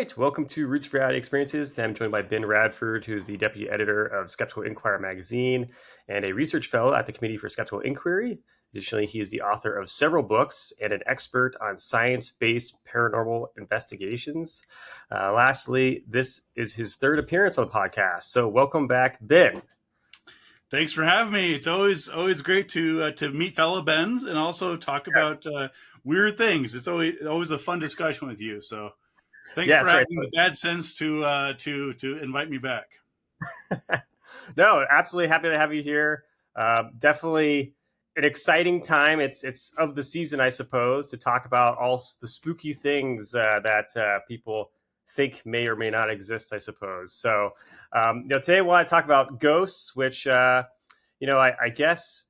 right, welcome to Roots of Reality Experiences. I'm joined by Ben Radford, who's the deputy editor of Skeptical Inquirer magazine and a research fellow at the Committee for Skeptical Inquiry. Additionally, he is the author of several books and an expert on science-based paranormal investigations. Lastly, this is his third appearance on the podcast. So welcome back, Ben. Thanks for having me. It's always great to meet fellow Bens and also talk about weird things. It's always a fun discussion with you. So thanks for having the bad sense to invite me back. No, absolutely happy to have you here. Definitely an exciting time. It's of the season, I suppose, to talk about all the spooky things that people think may or may not exist, I suppose. So, today I want to talk about ghosts, which, I guess,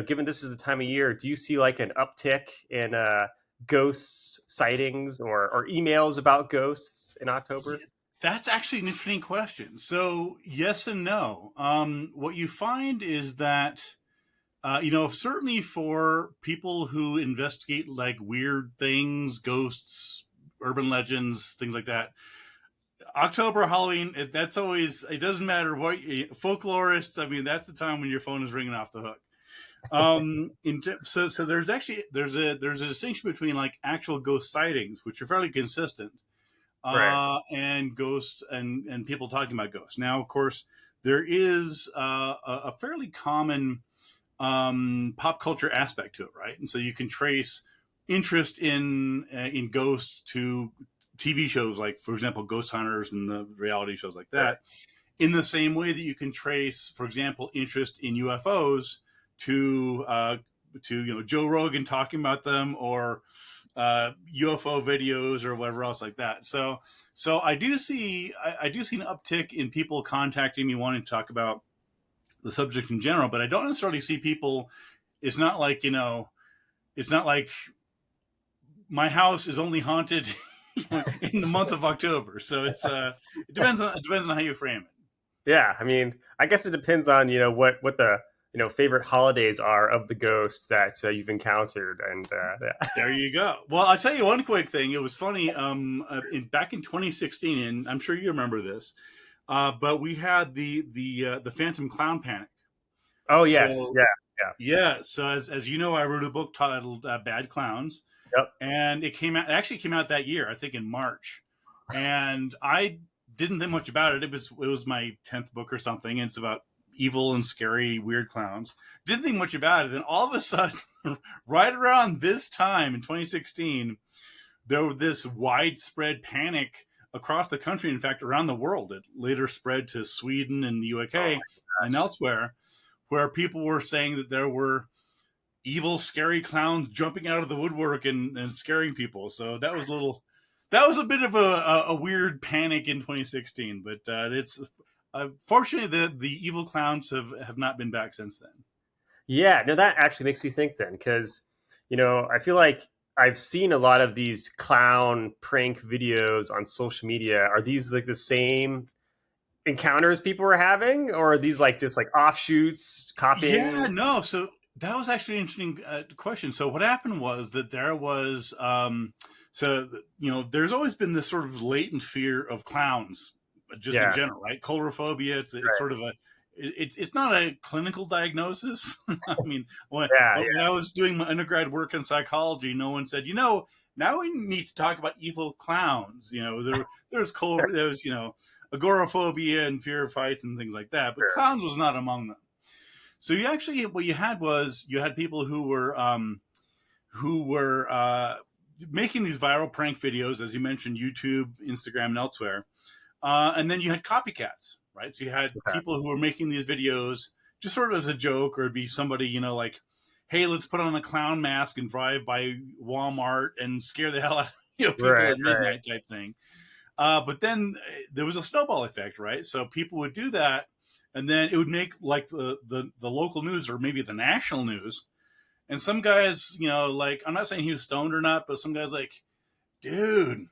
given this is the time of year, do you see like an uptick in ghost sightings or emails about ghosts in October? That's actually an interesting question. So yes and no. What you find is that, certainly for people who investigate like weird things, ghosts, urban legends, things like that, October, Halloween, it doesn't matter what folklorists. I mean, that's the time when your phone is ringing off the hook. So there's a distinction between like actual ghost sightings, which are fairly consistent, Right. and ghosts and people talking about ghosts. Now, of course, there is a fairly common pop culture aspect to it, right? And so you can trace interest in ghosts to TV shows like, for example, Ghost Hunters and the reality shows like that, right, in the same way that you can trace, for example, interest in UFOs to Joe Rogan talking about them, or UFO videos or whatever else like that. So I do see an uptick in people contacting me wanting to talk about the subject in general, but I don't necessarily see people. It's not like my house is only haunted in the month of October. So it depends on how you frame it. Yeah, I mean, I guess it depends on what the favorite holidays are of the ghosts that you've encountered, and there you go. Well, I'll tell you one quick thing. It was funny. Back in 2016, and I'm sure you remember this, but we had the Phantom Clown Panic. Oh yes, so, yeah. So as you know, I wrote a book titled Bad Clowns. Yep. And it actually came out that year, I think in March. And I didn't think much about it. It was my 10th book or something. And it's about evil and scary, weird clowns. Didn't think much about it. And all of a sudden, right around this time in 2016, there was this widespread panic across the country. In fact, around the world. It later spread to Sweden and the UK and elsewhere, where people were saying that there were evil, scary clowns jumping out of the woodwork and scaring people. So that was a bit of a weird panic in 2016. But it's fortunately the evil clowns have not been back since then. Yeah, no, that actually makes me think then, because I feel like I've seen a lot of these clown prank videos on social media. Are these like the same encounters people were having, or are these like just like offshoots, copying? Yeah, no. So that was actually an interesting question. So what happened was that there was, there's always been this sort of latent fear of clowns, just in general, right? Coulrophobia. It's sort of it's not a clinical diagnosis. I mean, when I was doing my undergrad work in psychology, no one said, now we need to talk about evil clowns. There's agoraphobia and fear of heights and things like that, but clowns was not among them. So what you had people who were making these viral prank videos, as you mentioned, YouTube, Instagram, and elsewhere. And then you had copycats, right? So you had people who were making these videos just sort of as a joke, or it'd be somebody, like, hey, let's put on a clown mask and drive by Walmart and scare the hell out of people at midnight type thing. But then there was a snowball effect, right? So people would do that, and then it would make like the local news or maybe the national news. And some guys, like, I'm not saying he was stoned or not, but some guys like, dude,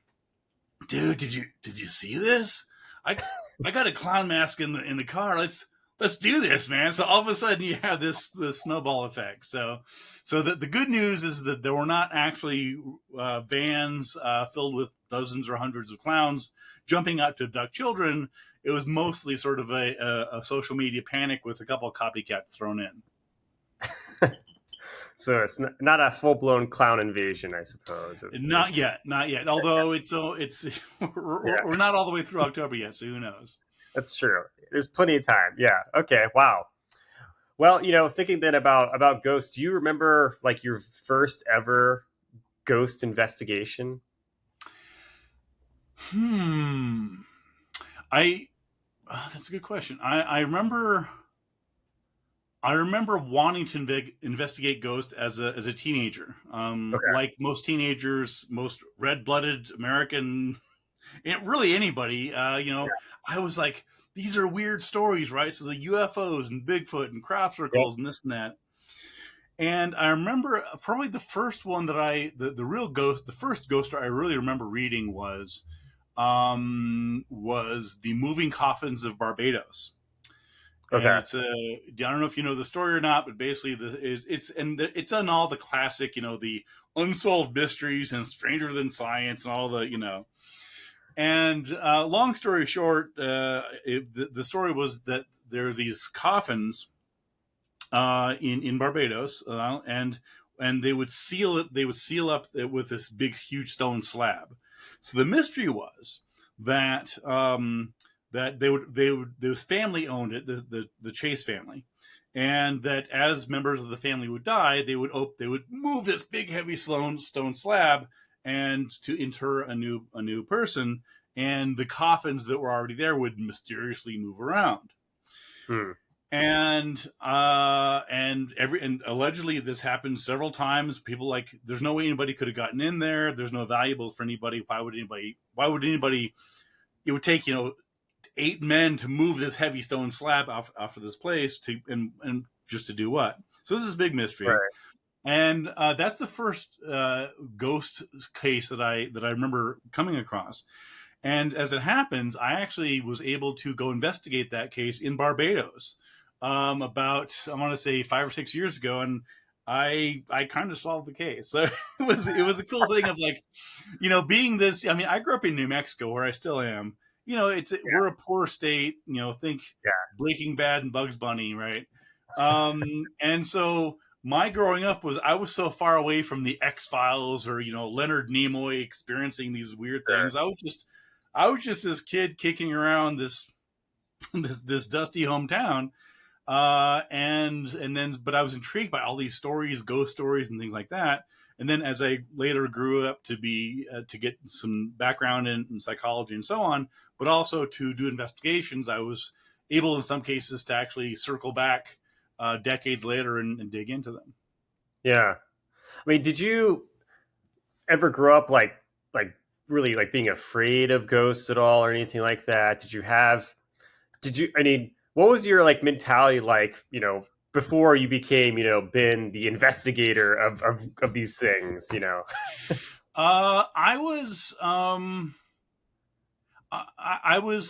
did you see this? I got a clown mask in the car. Let's do this, man. So all of a sudden you have this snowball effect. So the good news is that there were not actually vans filled with dozens or hundreds of clowns jumping out to abduct children. It was mostly sort of a social media panic with a couple of copycats thrown in. So it's not a full-blown clown invasion, I suppose. Not yet. Although it's we're not all the way through October yet, so who knows? That's true. There's plenty of time. Yeah. Okay. Wow. Well, thinking then about ghosts, do you remember like your first ever ghost investigation? That's a good question. I remember wanting to investigate ghosts as a teenager. Like most teenagers, most red-blooded American, really anybody, I was like, these are weird stories, right? So the UFOs and Bigfoot and crop circles and this and that. And I remember probably the first one that the first ghost story I really remember reading was the Moving Coffins of Barbados. And it's I don't know if you know the story or not, but basically it's on all the classic, the unsolved mysteries and Stranger Than Science and all the, And long story short, the story was that there are these coffins in Barbados, and they would seal it. They would seal up with this big, huge stone slab. So the mystery was that this family owned it, the Chase family, and that as members of the family would die, they would move this big, heavy stone slab and to inter a new person, and the coffins that were already there would mysteriously move around. And allegedly this happened several times. People there's no way anybody could have gotten in there. There's no valuables for anybody. Why would anybody? It would take 8 men to move this heavy stone slab off of this place and just to do what? So this is a big mystery. Right. And that's the first ghost case that I remember coming across. And as it happens, I actually was able to go investigate that case in Barbados about, I want to say 5 or 6 years ago. And I kind of solved the case. So it was a cool thing of being this, I mean, I grew up in New Mexico where I still am. We're a poor state, think Breaking Bad and Bugs Bunny, right? And so my growing up I was so far away from the X-Files or, Leonard Nimoy experiencing these weird things. I was just this kid kicking around this dusty hometown. But I was intrigued by all these stories, ghost stories and things like that. And then as I later grew up to get some background in psychology and so on, but also to do investigations, I was able in some cases to actually circle back decades later and dig into them. Yeah. I mean, did you ever grow up like really being afraid of ghosts at all or anything like that? What was your mentality before you became, Ben, the investigator of these things, I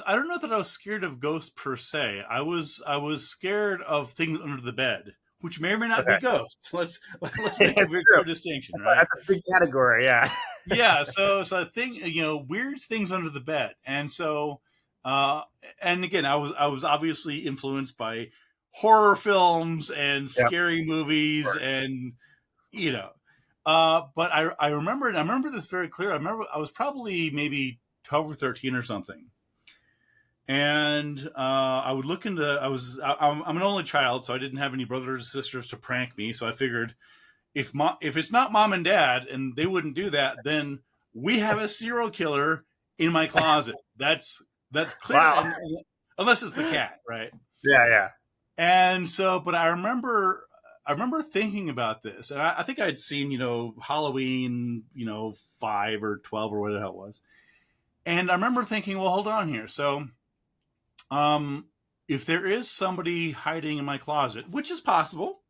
don't know that I was scared of ghosts per se. I was scared of things under the bed, which may or may not be ghosts. Let's make a very clear distinction, right? That's a big category, yeah. Yeah, so I think weird things under the bed. And so and again, I was obviously influenced by horror films and scary movies and but I remember this very clear. I remember I was probably maybe 12 or 13 or something. And I would look into I'm an only child, so I didn't have any brothers or sisters to prank me, so I figured if it's not mom and dad and they wouldn't do that, then we have a serial killer in my closet. That's clear. Wow. Unless it's the cat, right? Yeah. And so, but I remember thinking about this, and I think I'd seen, Halloween, 5 or 12 or whatever the hell it was. And I remember thinking, well, hold on here. So, if there is somebody hiding in my closet, which is possible,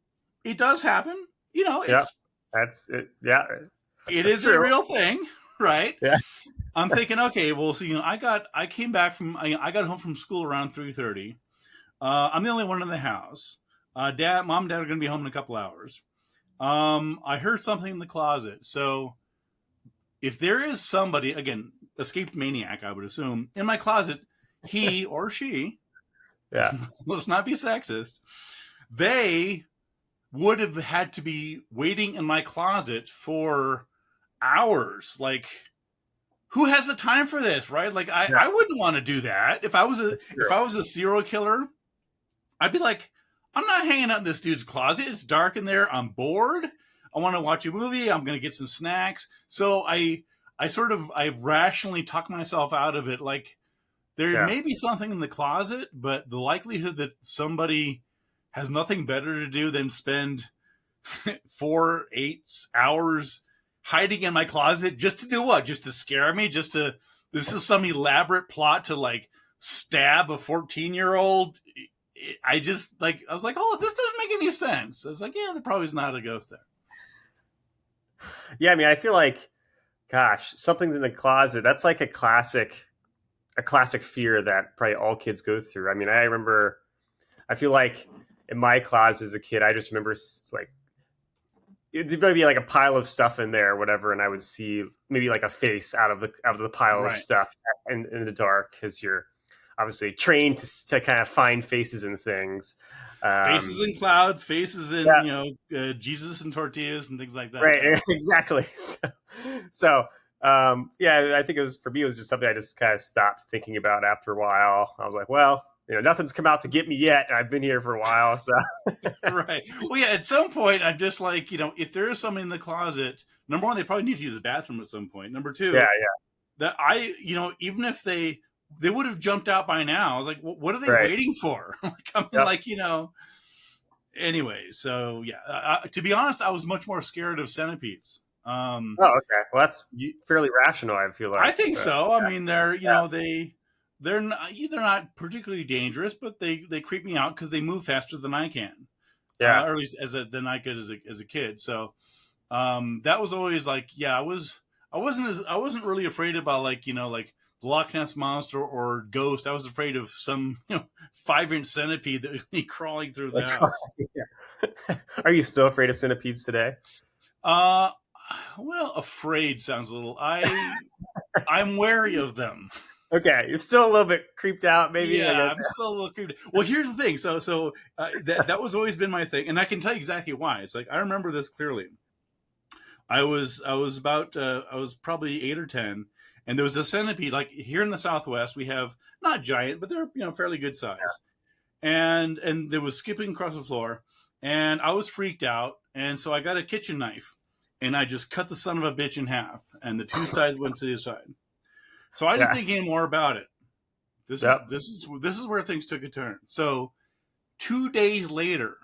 it does happen, that's it. Yeah. It is a real thing, right? Yeah. I'm thinking, okay, well, so, I got home from school around 3:30. I'm the only one in the house. Mom and dad are going to be home in a couple hours. I heard something in the closet. So if there is somebody, again, escaped maniac, I would assume, in my closet, he or she, Yeah. let's not be sexist, they would have had to be waiting in my closet for hours. Like, who has the time for this, right? Like, I wouldn't want to do that. If I was a serial killer, I'd be like, I'm not hanging out in this dude's closet. It's dark in there. I'm bored. I want to watch a movie. I'm going to get some snacks. So I rationally talk myself out of it. Like, there may be something in the closet, but the likelihood that somebody has nothing better to do than spend 8 hours hiding in my closet just to do what? Just to scare me? This is some elaborate plot to like stab a 14-year-old. I was like, oh, this doesn't make any sense. I was like, yeah, there probably is not a ghost there. Yeah, I mean, I feel like, gosh, something's in the closet. That's like a classic fear that probably all kids go through. I mean, I feel like in my closet as a kid, I just remember like, it'd be like a pile of stuff in there or whatever, and I would see maybe like a face out of the pile of stuff in the dark, because you're obviously trained to kind of find faces and things. Faces in clouds, faces in Jesus and tortillas and things like that. Right, exactly. So I think for me, it was just something I just kind of stopped thinking about after a while. I was like, well, nothing's come out to get me yet, and I've been here for a while. So right. Well, yeah, at some point, I'm just like, if there is something in the closet, number one, they probably need to use the bathroom at some point. Number two, that even if they would have jumped out by now. I was like, what are they waiting for? Anyway, so yeah. To be honest, I was much more scared of centipedes. Okay. Well, that's fairly rational, I feel like. I think so. I mean, they're not particularly dangerous, but they creep me out because they move faster than I can. Yeah. Or at least than I could as a kid. So that was always like, I wasn't really afraid about like the Loch Ness Monster or ghost. I was afraid of some 5-inch centipede that would be crawling through the house. Are you still afraid of centipedes today? Well, afraid sounds a little. I'm wary of them. Okay, you're still a little bit creeped out, maybe. Yeah, I'm still a little creeped. Well, here's the thing. So that was always been my thing, and I can tell you exactly why. It's like I remember this clearly. I was probably 8 or 10, and there was a centipede. Like here in the Southwest, we have not giant, but they're fairly good size, and there was skipping across the floor, and I was freaked out, and so I got a kitchen knife, and I just cut the son of a bitch in half, and the two sides went to the side. So I didn't think any more about it. This is where things took a turn. So 2 days later,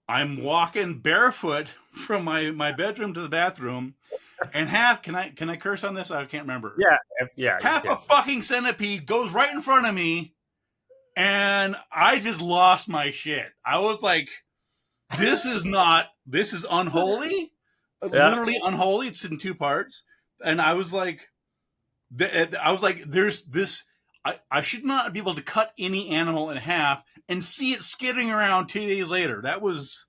I'm walking barefoot from my bedroom to the bathroom, and can I curse on this? I can't remember. Yeah. Half a fucking centipede goes right in front of me, and I just lost my shit. I was like, this is unholy. Literally unholy. It's in 2 parts, and I was like, there's this. I should not be able to cut any animal in half and see it skidding around 2 days later. That was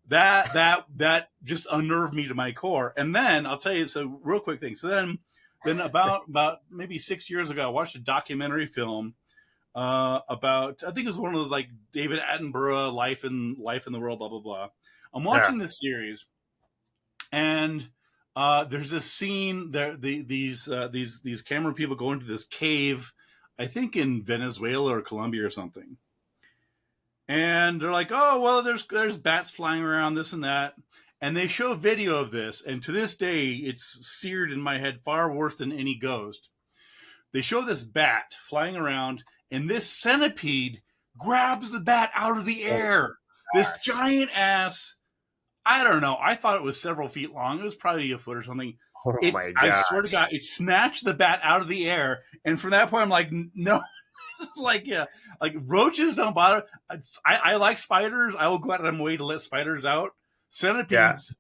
that just unnerved me to my core. And then I'll tell you, so real quick thing. So then about maybe 6 years ago, I watched a documentary film about, I think it was one of those like David Attenborough life in the world, blah blah blah. I'm watching this series. And there's this scene there. These camera people go into this cave, I think in Venezuela or Colombia or something. And they're like, oh well, there's bats flying around, this and that. And they show a video of this, and to this day, it's seared in my head far worse than any ghost. They show this bat flying around, and this centipede grabs the bat out of the air. This giant ass. I don't know. I thought it was several feet long. It was probably a foot or something. Oh my God. I swear to God, it snatched the bat out of the air. And from that point, I'm like, no. It's like, like roaches don't bother. I like spiders. I will go out of my way to let spiders out. Centipedes,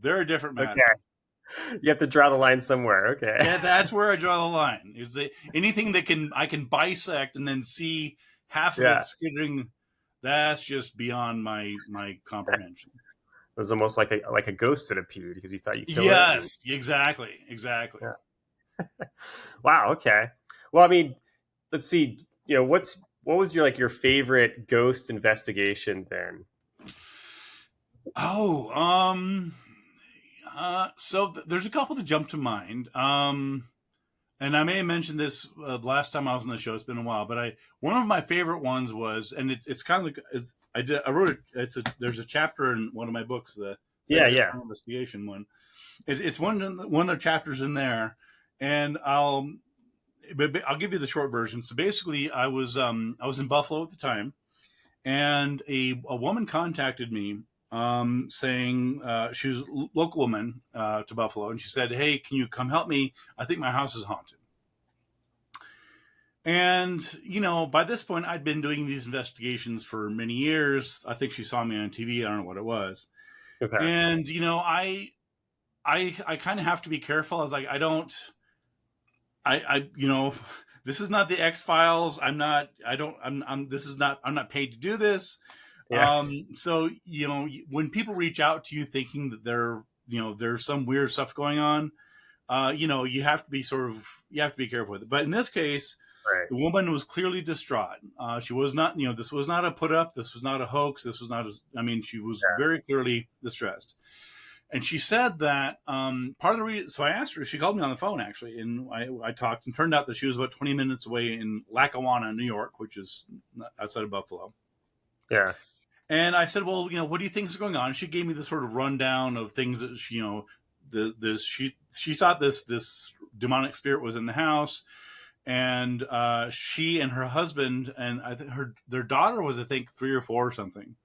they're a different matter. Okay. You have to draw the line somewhere. Okay. Yeah, that's where I draw the line. Is anything that I can bisect and then see half of it skittering, that's just beyond my comprehension. was almost like a ghost that appeared because you thought you killed it. Yes, exactly. Yeah. Wow. Okay. Well, I mean, let's see. What was your favorite ghost investigation then? Oh, there's a couple that jump to mind. And I may have mentioned this last time I was on the show. It's been a while, but one of my favorite ones was, and it's kind of like I wrote it. There's a chapter in one of my books, the investigation one. It's one of the chapters in there, and I'll give you the short version. So basically, I was in Buffalo at the time, and a woman contacted me saying she was a local woman to Buffalo, and she said, "Hey, can you come help me? I think my house is haunted." And by this point, I'd been doing these investigations for many years. I think she saw me on TV. I don't know what it was. Okay. And I kind of have to be careful. I was like, this is not the X-Files. I'm not paid to do this. Yeah. So, when people reach out to you thinking that there's some weird stuff going on, you have to be careful with it. But in this case, right. The woman was clearly distraught. She was not, this was not a put up. This was not a hoax. This was not, she was very clearly distressed. And she said that part of the reason, so I asked her, she called me on the phone actually, and I talked, and turned out that she was about 20 minutes away in Lackawanna, New York, which is outside of Buffalo. Yeah. And I said, well, what do you think is going on? She gave me this sort of rundown of things that she, she thought this demonic spirit was in the house, and she and her husband, and I think their daughter was, I think, 3 or 4 or something,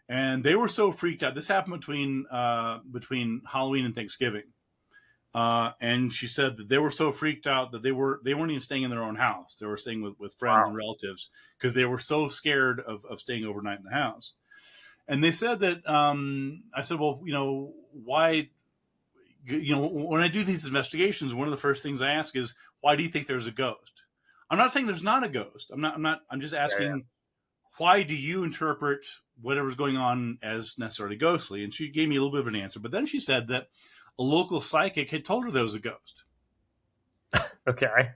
and they were so freaked out. This happened between Halloween and Thanksgiving, and she said that they were so freaked out that they weren't even staying in their own house. They were staying with friends and relatives because they were so scared of staying overnight in the house. And they said that, I said, well, why, when I do these investigations, one of the first things I ask is, why do you think there's a ghost? I'm not saying there's not a ghost. I'm just asking, why do you interpret whatever's going on as necessarily ghostly? And she gave me a little bit of an answer, but then she said that a local psychic had told her there was a ghost. Okay.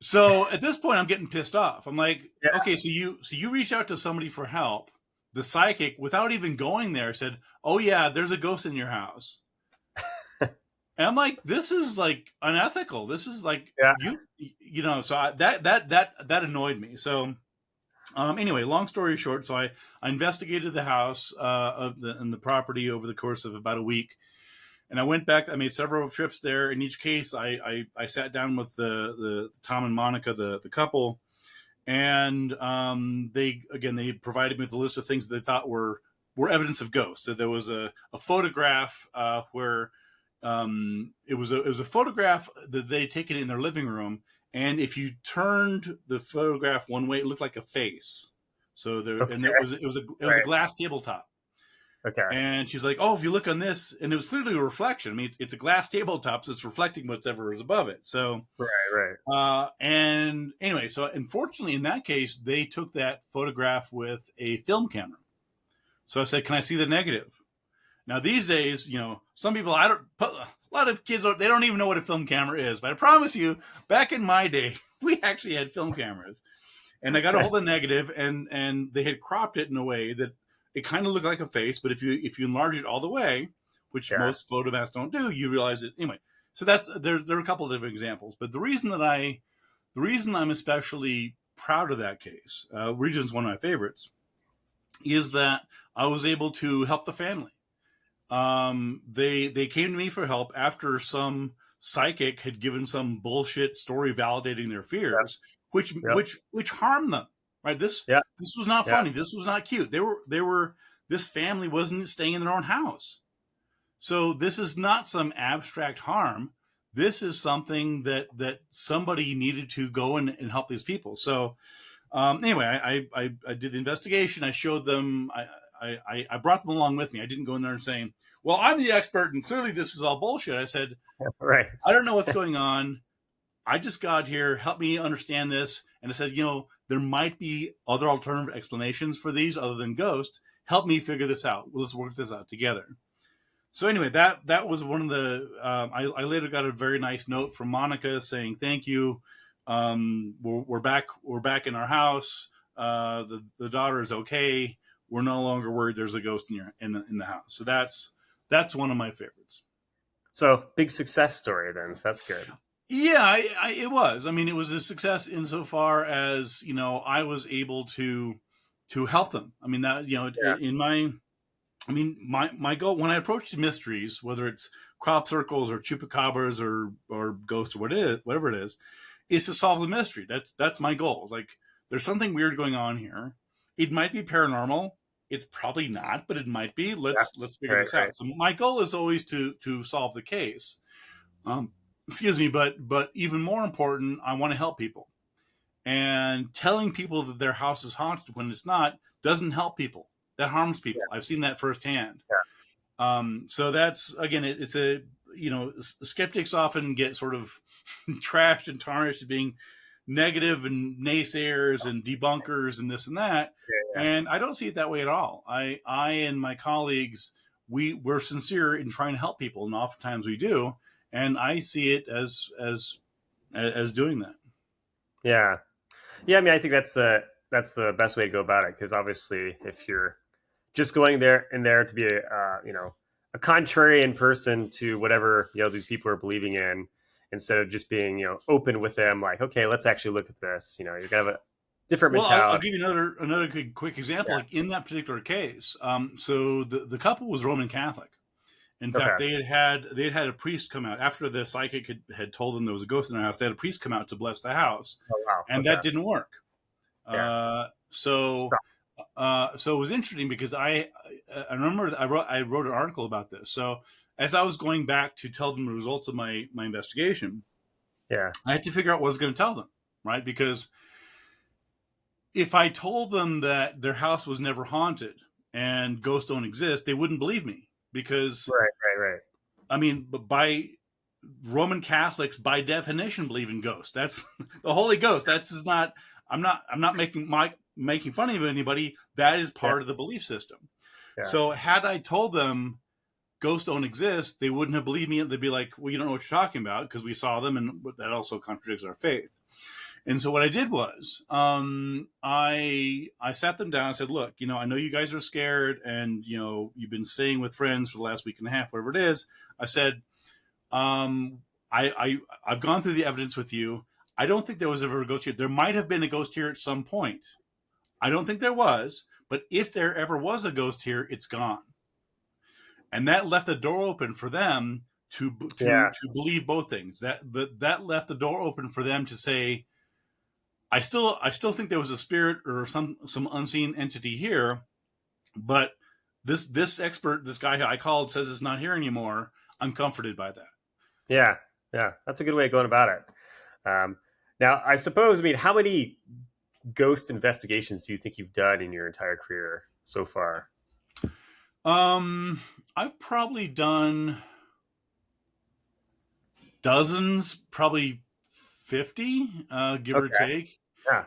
So at this point, I'm getting pissed off. I'm like, okay, so you reach out to somebody for help. The psychic, without even going there, said, "Oh yeah, there's a ghost in your house." And I'm like, this is like unethical. This is like So that annoyed me. So anyway, long story short, so I investigated the house and the property over the course of about a week, and I went back. I made several trips there. In each case, I sat down with the Tom and Monica, the couple. And they provided me with a list of things that they thought were evidence of ghosts. So there was a photograph where it was a photograph that they'd taken in their living room, and if you turned the photograph one way, it looked like a face. So and it was a glass tabletop. Okay. And she's like, "Oh, if you look on this," and it was clearly a reflection. I mean, it's a glass tabletop, so it's reflecting whatever is above it. So, right. And anyway, so unfortunately, in that case, they took that photograph with a film camera. So I said, "Can I see the negative?" Now these days, some people, a lot of kids, they don't even know what a film camera is. But I promise you, back in my day, we actually had film cameras, and I got a hold of the negative, and they had cropped it in a way that it kind of looked like a face, but if you enlarge it all the way, which most photographs don't do, you realize it anyway. So there are a couple of different examples, but the reason I'm especially proud of that case, reason it's one of my favorites, is that I was able to help the family. They came to me for help after some psychic had given some bullshit story validating their fears, which harmed them. Right. This was not funny. This was not cute. This family wasn't staying in their own house. So this is not some abstract harm. This is something that somebody needed to go and help these people. So anyway, I did the investigation. I showed them, I brought them along with me. I didn't go in there and saying, well, I'm the expert and clearly this is all bullshit. I said, right. I don't know what's going on. I just got here. Help me understand this. And I said, there might be other alternative explanations for these other than ghosts. Help me figure this out. Let's work this out together. So anyway, that was one of the. I later got a very nice note from Monica saying thank you. We're back. We're back in our house. The daughter is okay. We're no longer worried there's a ghost in the house. So that's one of my favorites. So big success story then. So that's good. Yeah, it was. I mean, it was a success insofar as I was able to help them. I mean that in my. I mean, my goal when I approach mysteries, whether it's crop circles or chupacabras or ghosts or whatever it is to solve the mystery. That's my goal. Like, there's something weird going on here. It might be paranormal. It's probably not, but it might be. Let's figure this out. So my goal is always to solve the case. Excuse me, but even more important, I want to help people. And telling people that their house is haunted when it's not doesn't help people. That harms people. Yeah. I've seen that firsthand. Yeah. So that's, again, it's a, skeptics often get sort of trashed and tarnished as being negative and naysayers and debunkers and this and that. Yeah. And I don't see it that way at all. I and my colleagues, we're sincere in trying to help people, and oftentimes we do. And I see it as doing that. Yeah. Yeah. I mean, I think that's the best way to go about it. Because obviously if you're just going there to be a contrarian person to whatever these people are believing in, instead of just being open with them, like, okay, let's actually look at this. You're gonna have a different mentality. I'll give you another quick example. Yeah. Like in that particular case, so the couple was Roman Catholic. In fact, they had a priest come out after the psychic had told them there was a ghost in their house. They had a priest come out to bless the house, and that didn't work. Yeah. So it was interesting because I remember I wrote an article about this. So as I was going back to tell them the results of my investigation, I had to figure out what I was going to tell them, right? Because if I told them that their house was never haunted and ghosts don't exist, they wouldn't believe me because right. I mean, by Roman Catholics by definition believe in ghosts. That's the Holy Ghost. That's not. I'm not making fun of anybody. That is part of the belief system. Yeah. So had I told them ghosts don't exist, they wouldn't have believed me. They'd be like, well, you don't know what you're talking about because we saw them, and that also contradicts our faith. And so what I did was I sat them down and said, look, I know you guys are scared and, you've been staying with friends for the last week and a half, whatever it is. I said, I've gone through the evidence with you. I don't think there was ever a ghost here. There might have been a ghost here at some point. I don't think there was, but if there ever was a ghost here, it's gone. And that left the door open for them to believe both things. That left the door open for them to say, I still think there was a spirit or some unseen entity here, but this expert, this guy who I called, says it's not here anymore. I'm comforted by that. Yeah, that's a good way of going about it. Now, I suppose, how many ghost investigations do you think you've done in your entire career so far? I've probably done dozens, probably 50, give or take. Yeah.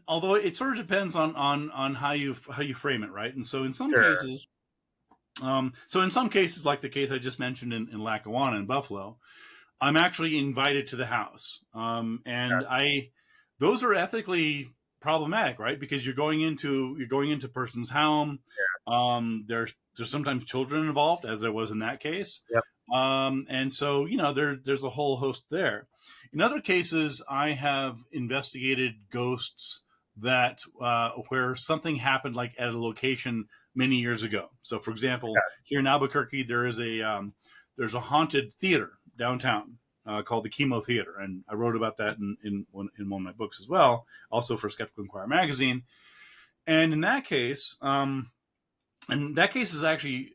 Although it sort of depends on how you frame it, right? And so in some cases, like the case I just mentioned in Lackawanna in Buffalo, I'm actually invited to the house. Those are ethically problematic, right? Because you're going into a person's home. Yeah. There's sometimes children involved, as there was in that case. Yep. And so, there's a whole host there. In other cases, I have investigated ghosts that where something happened, like at a location many years ago. So, for example, here in Albuquerque, there's a haunted theater downtown called the Chemo Theater, and I wrote about that in one of my books as well, also for Skeptical Inquirer magazine. And in that case, is actually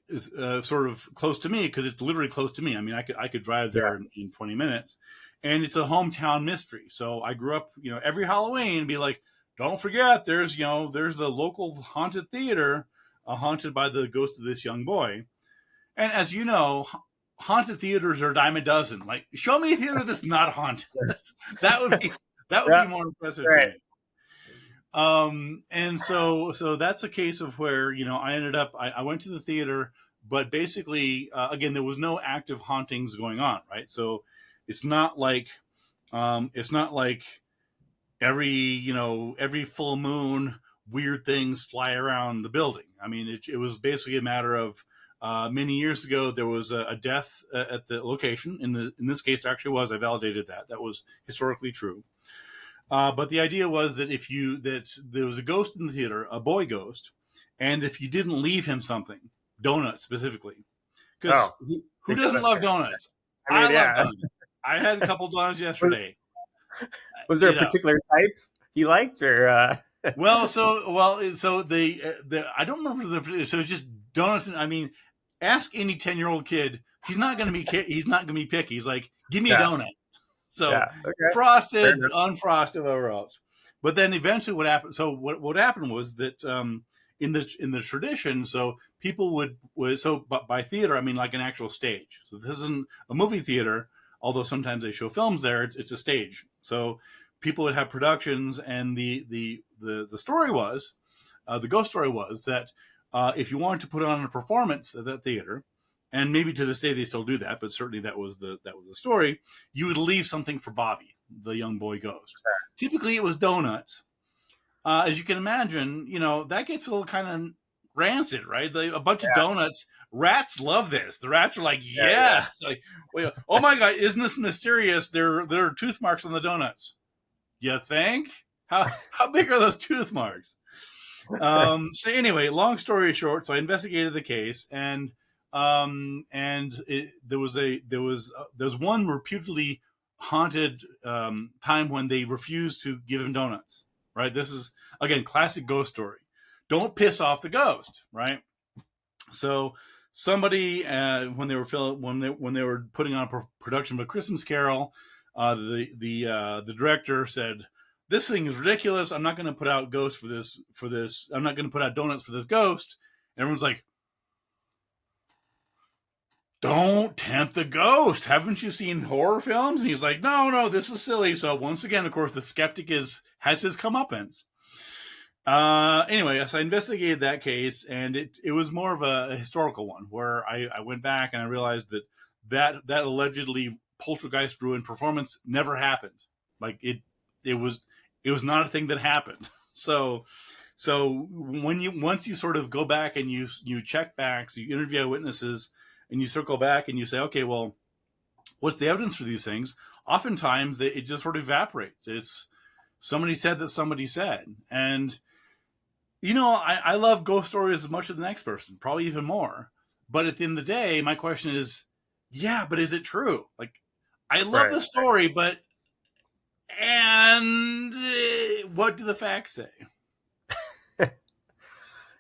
sort of close to me because it's literally close to me. I mean, I could drive there in 20 minutes, and it's a hometown mystery. So I grew up, every Halloween be like, don't forget, there's the local haunted theater, haunted by the ghost of this young boy. And as you know, haunted theaters are a dime a dozen. Like, show me a theater that's not haunted. that would be more impressive to me. And so that's a case of where, I ended up, I went to the theater, but basically, again, there was no active hauntings going on, right? So it's not like every full moon weird things fly around the building. I mean, it was basically a matter of many years ago there was a death at the location. In this case, there actually was. I validated that was historically true. But the idea was that that there was a ghost in the theater, a boy ghost, and if you didn't leave him something, donuts specifically, because who doesn't love donuts? I mean, love donuts. I had a couple donuts yesterday. Was there a particular type he liked, or? So the I don't remember so it's just donuts. I mean, ask any 10-year-old kid. He's not going to be picky. He's like, give me a donut. So frosted, unfrosted, whatever else. But then eventually, what happened? So what happened was that in the tradition, so people would by theater I mean like an actual stage. So this isn't a movie theater, although sometimes they show films there. It's a stage. So people would have productions, and the story was, the ghost story was that if you wanted to put on a performance at that theater, and maybe to this day they still do that, but certainly that was the story, you would leave something for Bobby, the young boy ghost. Typically it was donuts. As you can imagine, that gets a little kind of rancid, right? A bunch of donuts. Rats love this. The rats are like, like, oh my God, isn't this mysterious? There are tooth marks on the donuts. You think? How big are those tooth marks? So anyway, long story short, so I investigated the case, and there was one reputedly haunted time when they refused to give him donuts. Right? This is again classic ghost story. Don't piss off the ghost, right? So somebody when they were putting on a production of A Christmas Carol, the director said, "This thing is ridiculous. I'm not going to put out ghosts for this. I'm not going to put out donuts for this ghost." And everyone's like, "Don't tempt the ghost. Haven't you seen horror films?" And he's like, no, this is silly. So once again, of course, the skeptic has his comeuppance. Anyway, so I investigated that case, and it was more of a historical one where I went back and I realized that allegedly poltergeist ruined performance never happened. Like it was not a thing that happened. So once you sort of go back and you check facts, you interview witnesses, and you circle back and you say, okay, well, what's the evidence for these things? Oftentimes it just sort of evaporates. It's somebody said that somebody said. And, I love ghost stories as much as the next person, probably even more. But at the end of the day, my question is, but is it true? Like, I love the story, but what do the facts say?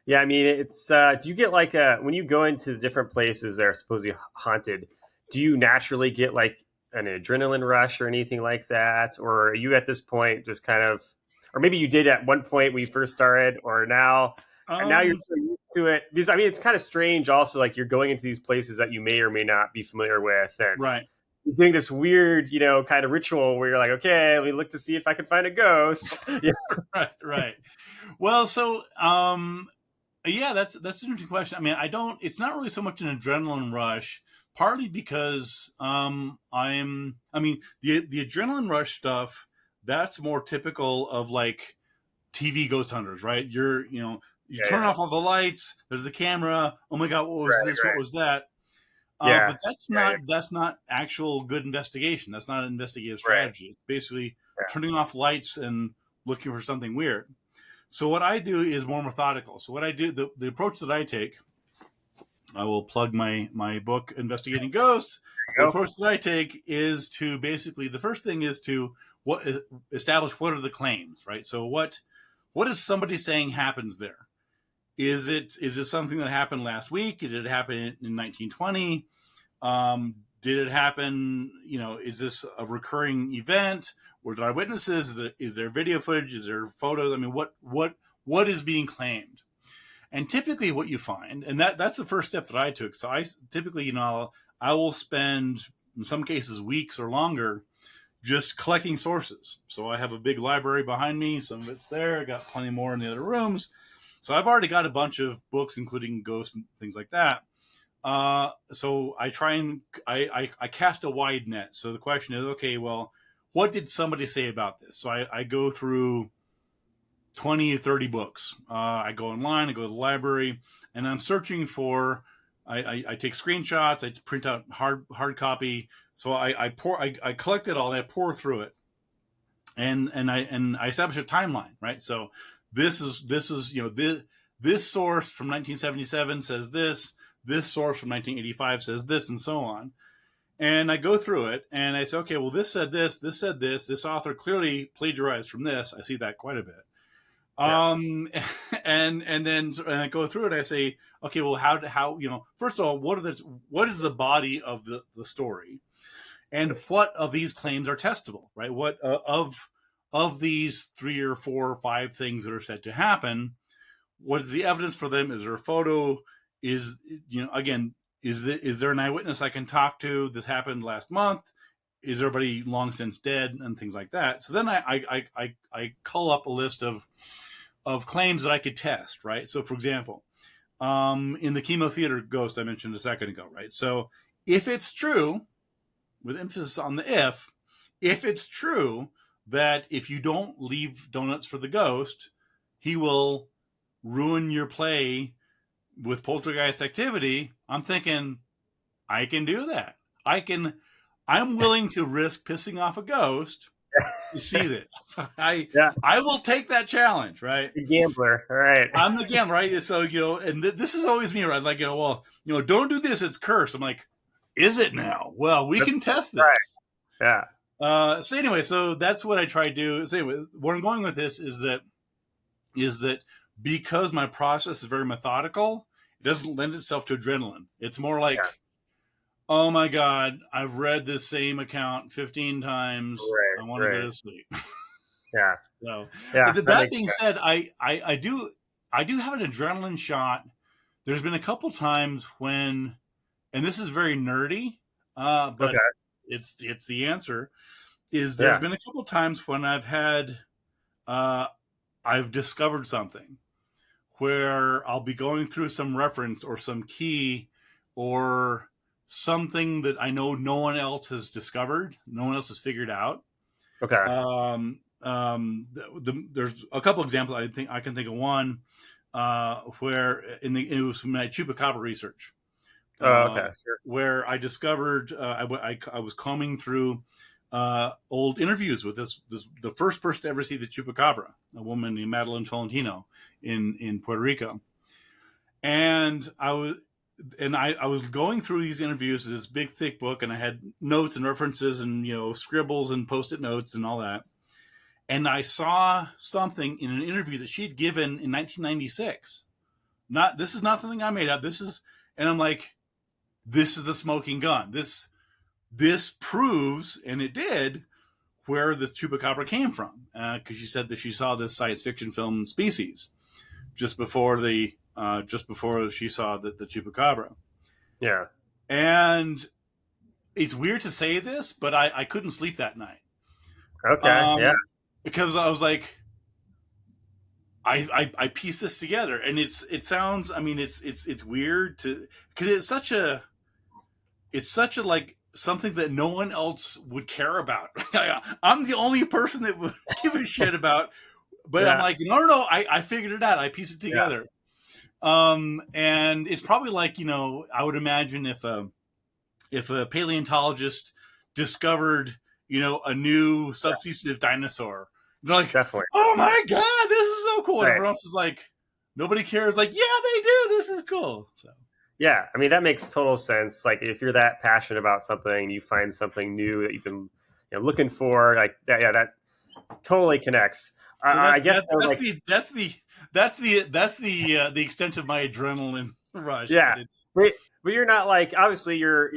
Yeah, I mean, it's. Do you get like when you go into the different places that are supposedly haunted? Do you naturally get like an adrenaline rush or anything like that, or are you at this point just kind of, or maybe you did at one point when you first started, or now you're so used to it? Because I mean, it's kind of strange. Also, like you're going into these places that you may or may not be familiar with, and you're doing this weird, kind of ritual where you're like, okay, let me look to see if I can find a ghost. Right. Well, so. Yeah, that's an interesting question. I mean, it's not really so much an adrenaline rush, partly because the adrenaline rush stuff, that's more typical of like TV ghost hunters, right? You turn off all the lights, there's a camera, oh my God, what was this? Right. What was that? But that's not actual good investigation. That's not an investigative strategy. It's basically turning off lights and looking for something weird. So what I do is more methodical. So what I do, the approach that I take, I will plug my book, Investigating Ghosts. The approach that I take is to basically, the first thing is to establish what are the claims, right? So what is somebody saying happens there? Is it something that happened last week? Did it happen in 1920? Did it happen, is this a recurring event? Were there eyewitnesses? Is there video footage? Is there photos? I mean, what is being claimed? And typically what you find, and that's the first step that I took. So I typically, I will spend, in some cases, weeks or longer just collecting sources. So I have a big library behind me. Some of it's there. I got plenty more in the other rooms. So I've already got a bunch of books, including ghosts and things like that. So I try and I cast a wide net. So the question is, okay, well, what did somebody say about this? So I go through 20 or 30 books. I go online, I go to the library, and I'm searching for. I take screenshots. I print out hard copy. So I collect it all. And I pour through it, and I establish a timeline. Right. So this is this source from 1977 says this. This source from 1985 says this, and so on. And I go through it, and I say, okay, well, this said this. This said this. This author clearly plagiarized from this. I see that quite a bit. Yeah. And then I go through it. I say, okay, well, how first of all, what is the body of the story, and what of these claims are testable, right? What of these 3 or 4 or 5 things that are said to happen, what is the evidence for them? Is there a photo? Is again, is there an eyewitness I can talk to? This happened last month. Is everybody long since dead, and things like that? So then I cull up a list of claims that I could test, right? So, for example, in the chemo theater ghost I mentioned a second ago, right? So, if it's true, with emphasis on the if it's true that if you don't leave donuts for the ghost, he will ruin your play with poltergeist activity, I'm thinking, I can do that. I'm willing to risk pissing off a ghost to see this. I will take that challenge, right? The gambler, all right. I'm the gambler, right? So, and this is always me, right? Like, well, don't do this, it's cursed. I'm like, is it now? Well, we can test this. Right. Yeah. So anyway, so that's what I try to do. So anyway, where I'm going with this is that because my process is very methodical, it doesn't lend itself to adrenaline. It's more like, oh my God, I've read this same account 15 times. Right, I want to go to sleep. Yeah. So, yeah. That being said, I do have an adrenaline shot. There's been a couple times when, and this is very nerdy, but it's the answer. There's been a couple times when I've discovered something where I'll be going through some reference or some key or something that I know no one else has discovered, no one else has figured out. Okay. There's a couple examples. I can think of one where it was from my chupacabra research. Okay. Sure. Where I discovered I was combing through old interviews with the first person to ever see the chupacabra, a woman named Madeline Tolentino in Puerto Rico, and I was going through these interviews in this big thick book, and I had notes and references and scribbles and post-it notes and all that, and I saw something in an interview that she'd given in 1996. This is not something I made up. And I'm like, this is the smoking gun. This proves, and it did, where the chupacabra came from, because she said that she saw this science fiction film Species just before she saw the chupacabra. Yeah. And it's weird to say this, but I couldn't sleep that night. Okay. Yeah. Because I was like, I pieced this together, and it sounds. I mean, it's weird because it's such a like something that no one else would care about. I'm the only person that would give a shit about. But I'm like, no, I figured it out. I pieced it together. And it's probably like, I would imagine if a paleontologist discovered, a new subspecies dinosaur, they're like, definitely. Oh my God, this is so cool. And everyone else is like, nobody cares. Like, yeah, they do. This is cool. So. Yeah, I mean, that makes total sense. Like, if you're that passionate about something, you find something new that you've been looking for, like that. Yeah, that totally connects. So I guess that's the extent of my adrenaline rush. Yeah, but you're not like, obviously you're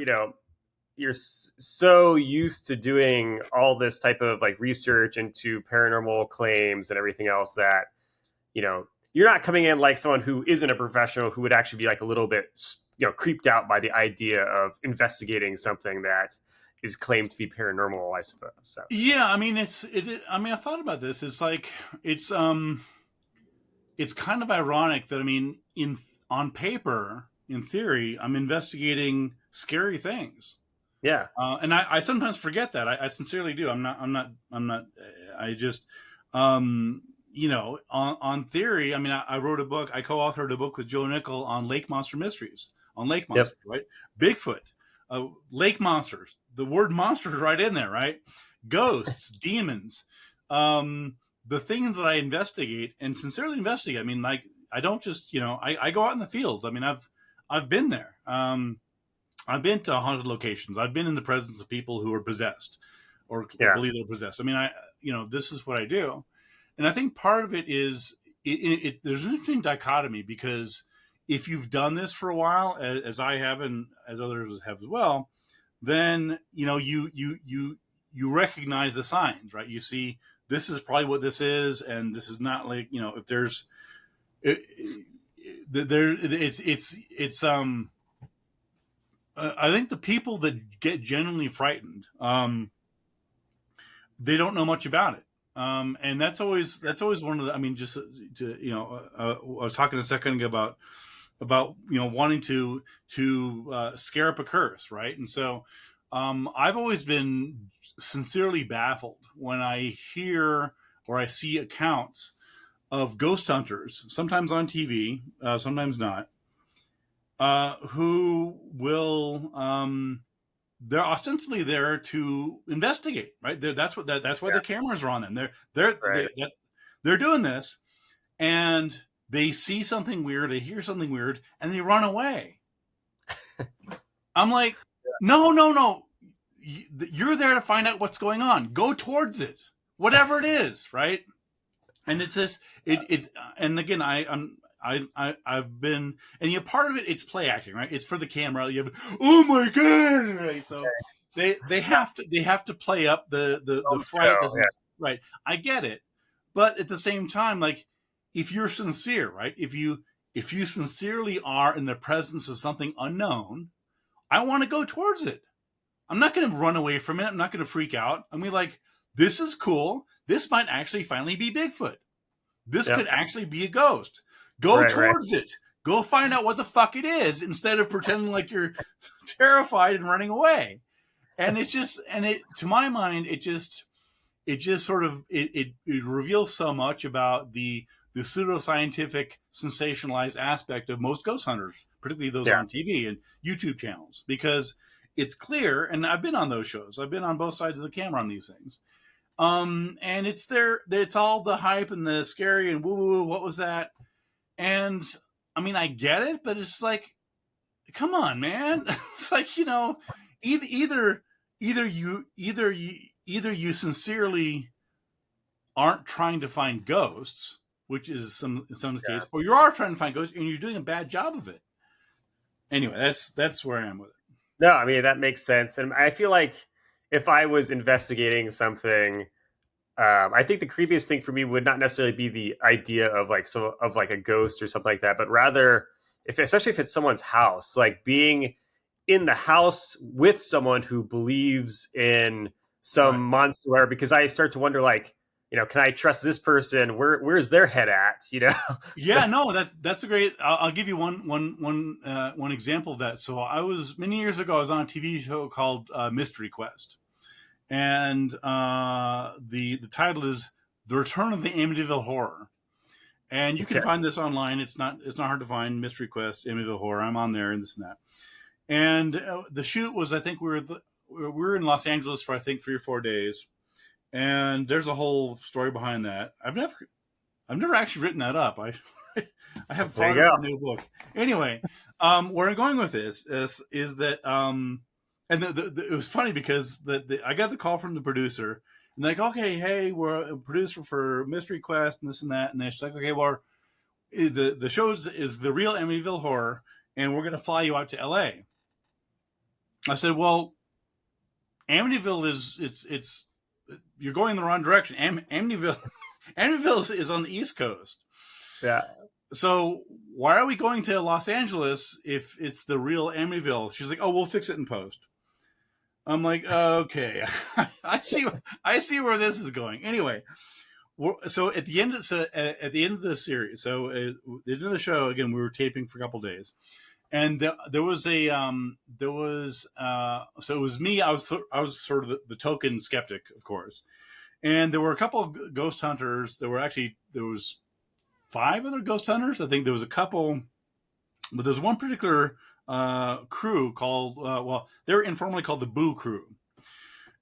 so used to doing all this type of like research into paranormal claims and everything else that you're not coming in like someone who isn't a professional who would actually be like a little bit creeped out by the idea of investigating something that is claimed to be paranormal, I suppose. So. Yeah, I mean, I thought about this. It's like it's kind of ironic that on paper, in theory, I'm investigating scary things. Yeah. And I sometimes forget that. I sincerely do. I just, you know, on theory, I mean, I wrote a book, I co-authored a book with Joe Nickel on lake monster mysteries, on lake monsters, right? Bigfoot, lake monsters, the word monster is right in there, right? Ghosts, demons, the things that I investigate and sincerely investigate. I mean, like, I don't just, you know, I go out in the fields. I mean, I've been there. I've been to haunted locations. I've been in the presence of people who are possessed or believe they're possessed. I mean, you know, this is what I do. And I think part of it is there's an interesting dichotomy, because if you've done this for a while, as I have and as others have as well, then, you know, you recognize the signs, right? You see, this is probably what this is, and this is not, like, you know, if there's I think the people that get genuinely frightened, they don't know much about it. And that's always one of the, I mean, just to, you know, I was talking a second ago about, you know, wanting to scare up a curse. Right. And so, I've always been sincerely baffled when I hear or I see accounts of ghost hunters, sometimes on TV, sometimes not, who will, they're ostensibly there to investigate, right? That's why the cameras are on them. They're doing this, and they see something weird, they hear something weird, and they run away. I'm like, no, you're there to find out what's going on. Go towards it, whatever it is, right? And it's just it's and again, I've been, and, you know, part of it, it's play acting, right? It's for the camera. You have, oh my god, right? So they have to play up the fright, right? I get it, but at the same time, like, if you're sincere, right? If you sincerely are in the presence of something unknown, I want to go towards it. I'm not going to run away from it. I'm not going to freak out. I mean, like, this is cool. This might actually finally be Bigfoot. This could actually be a ghost. Go towards it. Go find out what the fuck it is, instead of pretending like you're terrified and running away. And it's just, to my mind, it just sort of, it reveals so much about the pseudoscientific, sensationalized aspect of most ghost hunters, particularly those on TV and YouTube channels, because it's clear, and I've been on those shows. I've been on both sides of the camera on these things. And it's all the hype and the scary and woo, what was that? And I mean, I get it, but it's like, come on, man. It's like, you know, either you sincerely aren't trying to find ghosts, which is in some case, or you are trying to find ghosts and you're doing a bad job of it. Anyway, that's where I am with it. No, I mean, that makes sense. And I feel like if I was investigating something, I think the creepiest thing for me would not necessarily be the idea of like a ghost or something like that, but rather, especially if it's someone's house, like being in the house with someone who believes in some monster, because I start to wonder, like, you know, can I trust this person? Where's their head at? You know? Yeah, no, that's a great. I'll give you one example of that. So many years ago, I was on a TV show called Mystery Quest. And the title is The Return of the Amityville Horror. And you can find this online. It's not hard to find. Mystery Quest, Amityville Horror. I'm on there and this and that. And the shoot was, I think we were in Los Angeles for, I think, 3 or 4 days. And there's a whole story behind that. I've never actually written that up. I have thought of a new book. Anyway, where I'm going with this is that and it was funny because I got the call from the producer, and they're like, okay, hey, we're a producer for Mystery Quest and this and that. And they're just like, okay, well, the show is the real Amityville Horror, and we're going to fly you out to LA. I said, well, Amityville it's you're going in the wrong direction. Amityville is on the East Coast. Yeah. So why are we going to Los Angeles if it's the real Amityville? She's like, oh, we'll fix it in post. I'm like, okay, I see where this is going. Anyway, so at the end of the series, so at the end of the show, again, we were taping for a couple of days, And there was so it was me. I was sort of the token skeptic, of course. And there were a couple of ghost hunters. There was 5 other ghost hunters. I think there was a couple, but there's one particular crew called they were informally called the Boo Crew.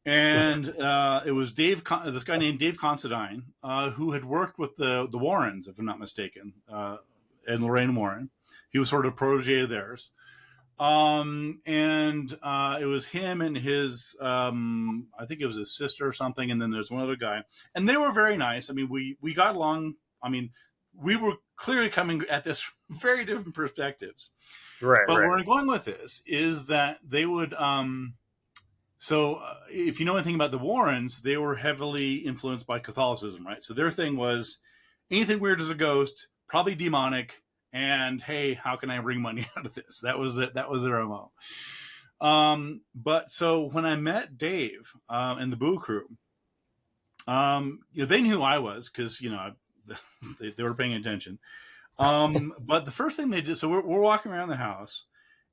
And it was this guy named Dave Considine, who had worked with the Warrens, if I'm not mistaken, and Lorraine Warren. He was sort of a protege of theirs. And it was him and his, I think it was his sister or something. And then there's one other guy. And they were very nice. I mean, we got along. I mean, we were clearly coming at this from very different perspectives. Right. But where I'm going with this is that they would... if you know anything about the Warrens, they were heavily influenced by Catholicism, right? So their thing was anything weird is a ghost, probably demonic, and hey, how can I bring money out of this? That was their MO. But so when I met Dave and the Boo Crew, they knew who I was because they were paying attention. But the first thing they did, so we're walking around the house,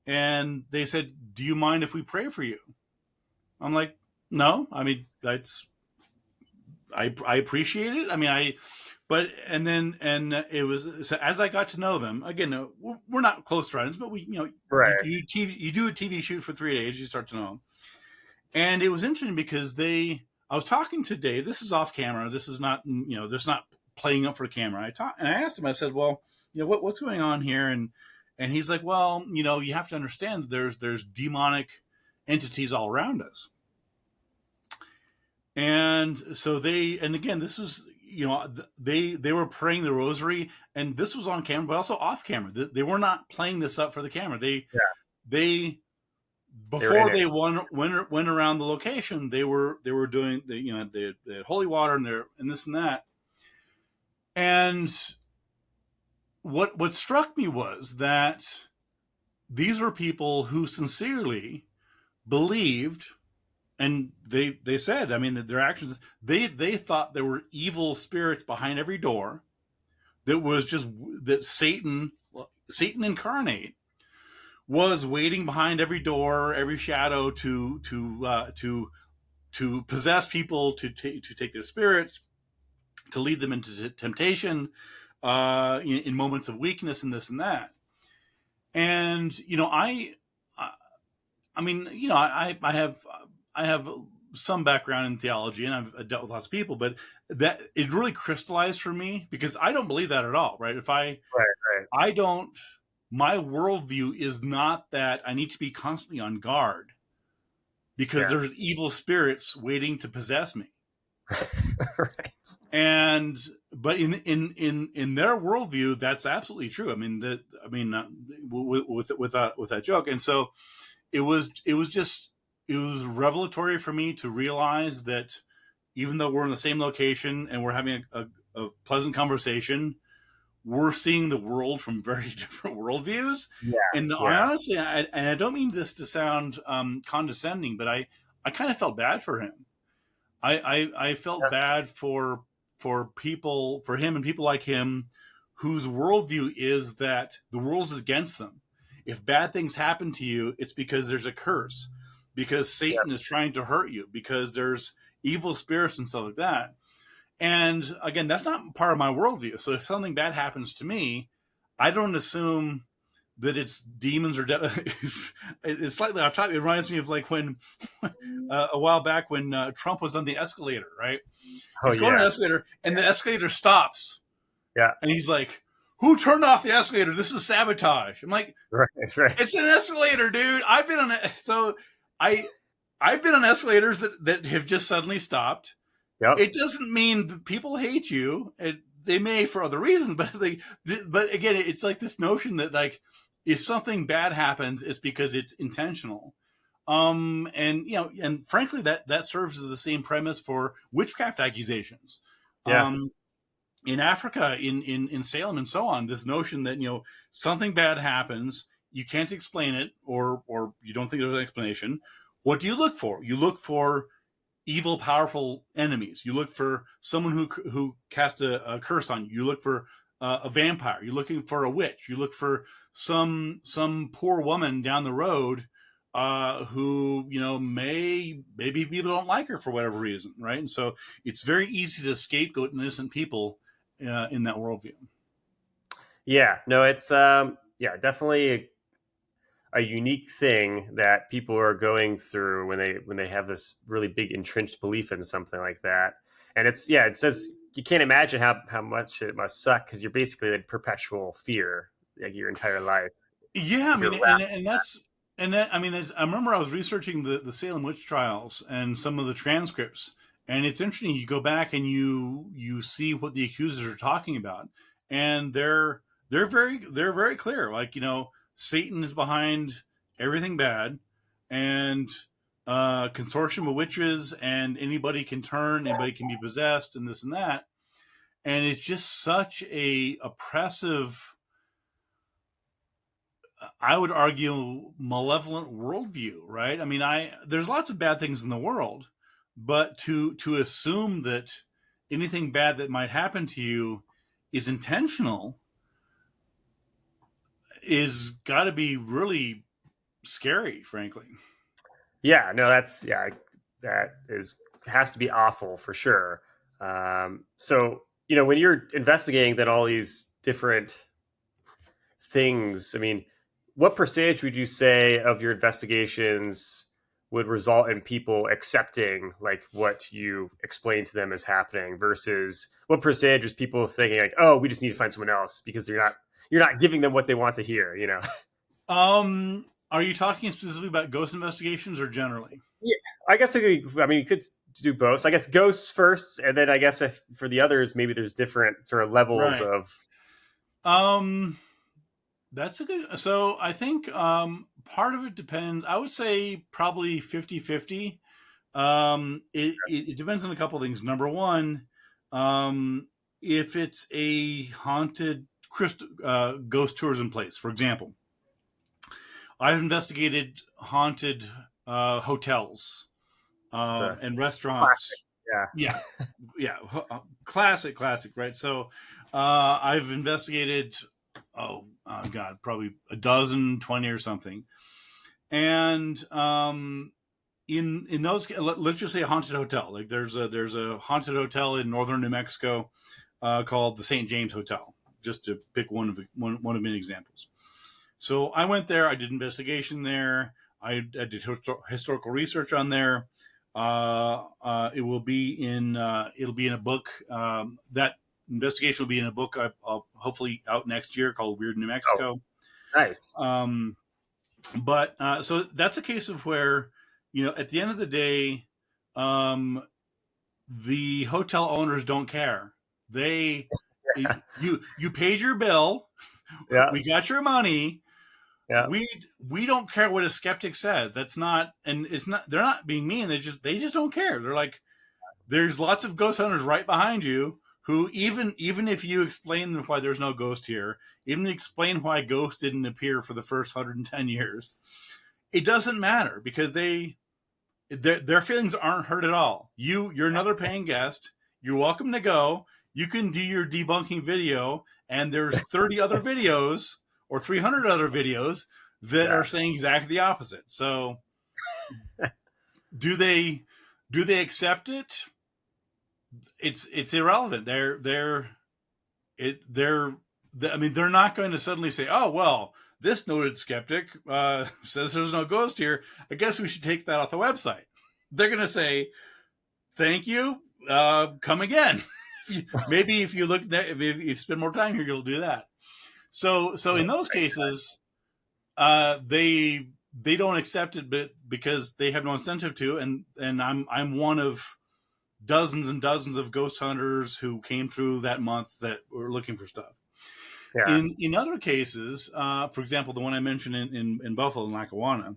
and they said, "Do you mind if we pray for you?" I'm like, "No, I mean, I appreciate it. I mean, and it was, so as I got to know them, again, we're not close friends, but Right. you do a TV shoot for 3 days, you start to know them. And it was interesting because I was talking to Dave, this is off camera. This is not, this not playing up for camera. And I asked him, I said, well, what's going on here? And he's like, well, you have to understand that there's demonic entities all around us. And so again, this was, they were praying the rosary, and this was on camera, but also off camera. They were not playing this up for the camera. Before they went around the location, they were doing they had holy water and this and that. And what struck me was that these were people who sincerely believed. And they said, I mean, their actions, they thought there were evil spirits behind every door. That was just that Satan incarnate was waiting behind every door, every shadow to possess people, to take their spirits, to lead them into temptation, in moments of weakness and this and that. And I have some background in theology, and I've dealt with lots of people, but that it really crystallized for me because I don't believe that at all, right? I don't, my worldview is not that I need to be constantly on guard because there's evil spirits waiting to possess me. Right. But in their worldview, that's absolutely true. I mean, with that joke. And so it was revelatory for me to realize that even though we're in the same location and we're having a pleasant conversation, we're seeing the world from very different worldviews. I honestly, I don't mean this to sound condescending, but I kind of felt bad for him. I felt bad for him and people like him whose worldview is that the world is against them. If bad things happen to you, it's because there's a curse, because Satan is trying to hurt you, because there's evil spirits and stuff like that. And again, that's not part of my worldview. So if something bad happens to me, I don't assume that it's demons or it's slightly off topic. It reminds me of like when a while back when Trump was on the escalator, right? He's going on the escalator and the escalator stops. Yeah. And he's like, who turned off the escalator? This is sabotage. I'm like, that's right. It's an escalator, dude. I've been on escalators that have just suddenly stopped. Yep. It doesn't mean people hate you. They may for other reasons, but again, it's like this notion that like if something bad happens, it's because it's intentional. And frankly, that serves as the same premise for witchcraft accusations. Yeah. In Africa, in Salem, and so on, this notion that something bad happens, you can't explain it, or you don't think there's an explanation. What do you look for? You look for evil, powerful enemies. You look for someone who cast a curse on you. You look for a vampire. You're looking for a witch. You look for some poor woman down the road who, you know, maybe people don't like her for whatever reason, right? And so it's very easy to scapegoat innocent people in that worldview. Yeah, no, it's yeah, definitely a unique thing that people are going through when they have this really big entrenched belief in something like that. And it's yeah, it says you can't imagine how much it must suck because you're basically in perpetual fear like your entire life Yeah, I if you're mean, wrapped. and that's and that I mean, I remember I was researching the Salem witch trials and some of the transcripts, and it's interesting. You go back and you see what the accusers are talking about, and they're very clear. Like, you know, Satan is behind everything bad, and consortium of witches, and anybody can turn, anybody can be possessed, and this and that, and it's just such a oppressive, I would argue, malevolent worldview, right? I mean, there's lots of bad things in the world, but to assume that anything bad that might happen to you is intentional is got to be really scary, frankly. Yeah, no, that's yeah, that is has to be awful for sure. So you know when you're investigating then all these different things, I mean, what percentage would you say of your investigations would result in people accepting like what you explain to them is happening versus what percentage is people thinking like, oh, we just need to find someone else because you're not giving them what they want to hear, you know? Are you talking specifically about ghost investigations or generally? Yeah, I guess I mean, you could do both. So I guess ghosts first, and then I guess if, for the others, maybe there's different sort of levels Right. of. Um, that's a good. So I think part of it depends. I would say probably 50-50. It depends on a couple of things. Number one, if it's a haunted ghost tourism place, for example, I've investigated haunted hotels The and classic. restaurants. Yeah. Yeah, yeah, classic, right? So I've investigated, God, probably a dozen, 20 or something, and in those, let's just say a haunted hotel. Like there's a haunted hotel in northern New Mexico called the St. James Hotel, just to pick one of many examples. So I went there. I did investigation there. I did historical research on there. It'll be in a book. That investigation will be in a book I'll hopefully out next year called Weird New Oh, Mexico. nice. Um, but so that's a case of where, you know, at the end of the day, um, the hotel owners don't care. They you paid your bill. Yeah. We got your money. Yeah. We don't care what a skeptic says. That's not, and it's not. They're not being mean. They just don't care. They're like, there's lots of ghost hunters right behind you who even if you explain why there's no ghost here, even explain why ghosts didn't appear for the first 110 years, it doesn't matter because their feelings aren't hurt at all. You're another paying guest. You're welcome to go. You can do your debunking video, and there's 30 other videos or 300 other videos that Yeah. are saying exactly the opposite. So, do they accept it? It's irrelevant. I mean, they're not going to suddenly say, "Oh well, this noted skeptic says there's no ghost here. I guess we should take that off the website." They're going to say, "Thank you, come again." Maybe if you if you spend more time here, you'll do that. So in those cases, they don't accept it, but because they have no incentive to, and I'm one of dozens and dozens of ghost hunters who came through that month that were looking for stuff. Yeah. In other cases, for example, the one I mentioned in Buffalo and Lackawanna.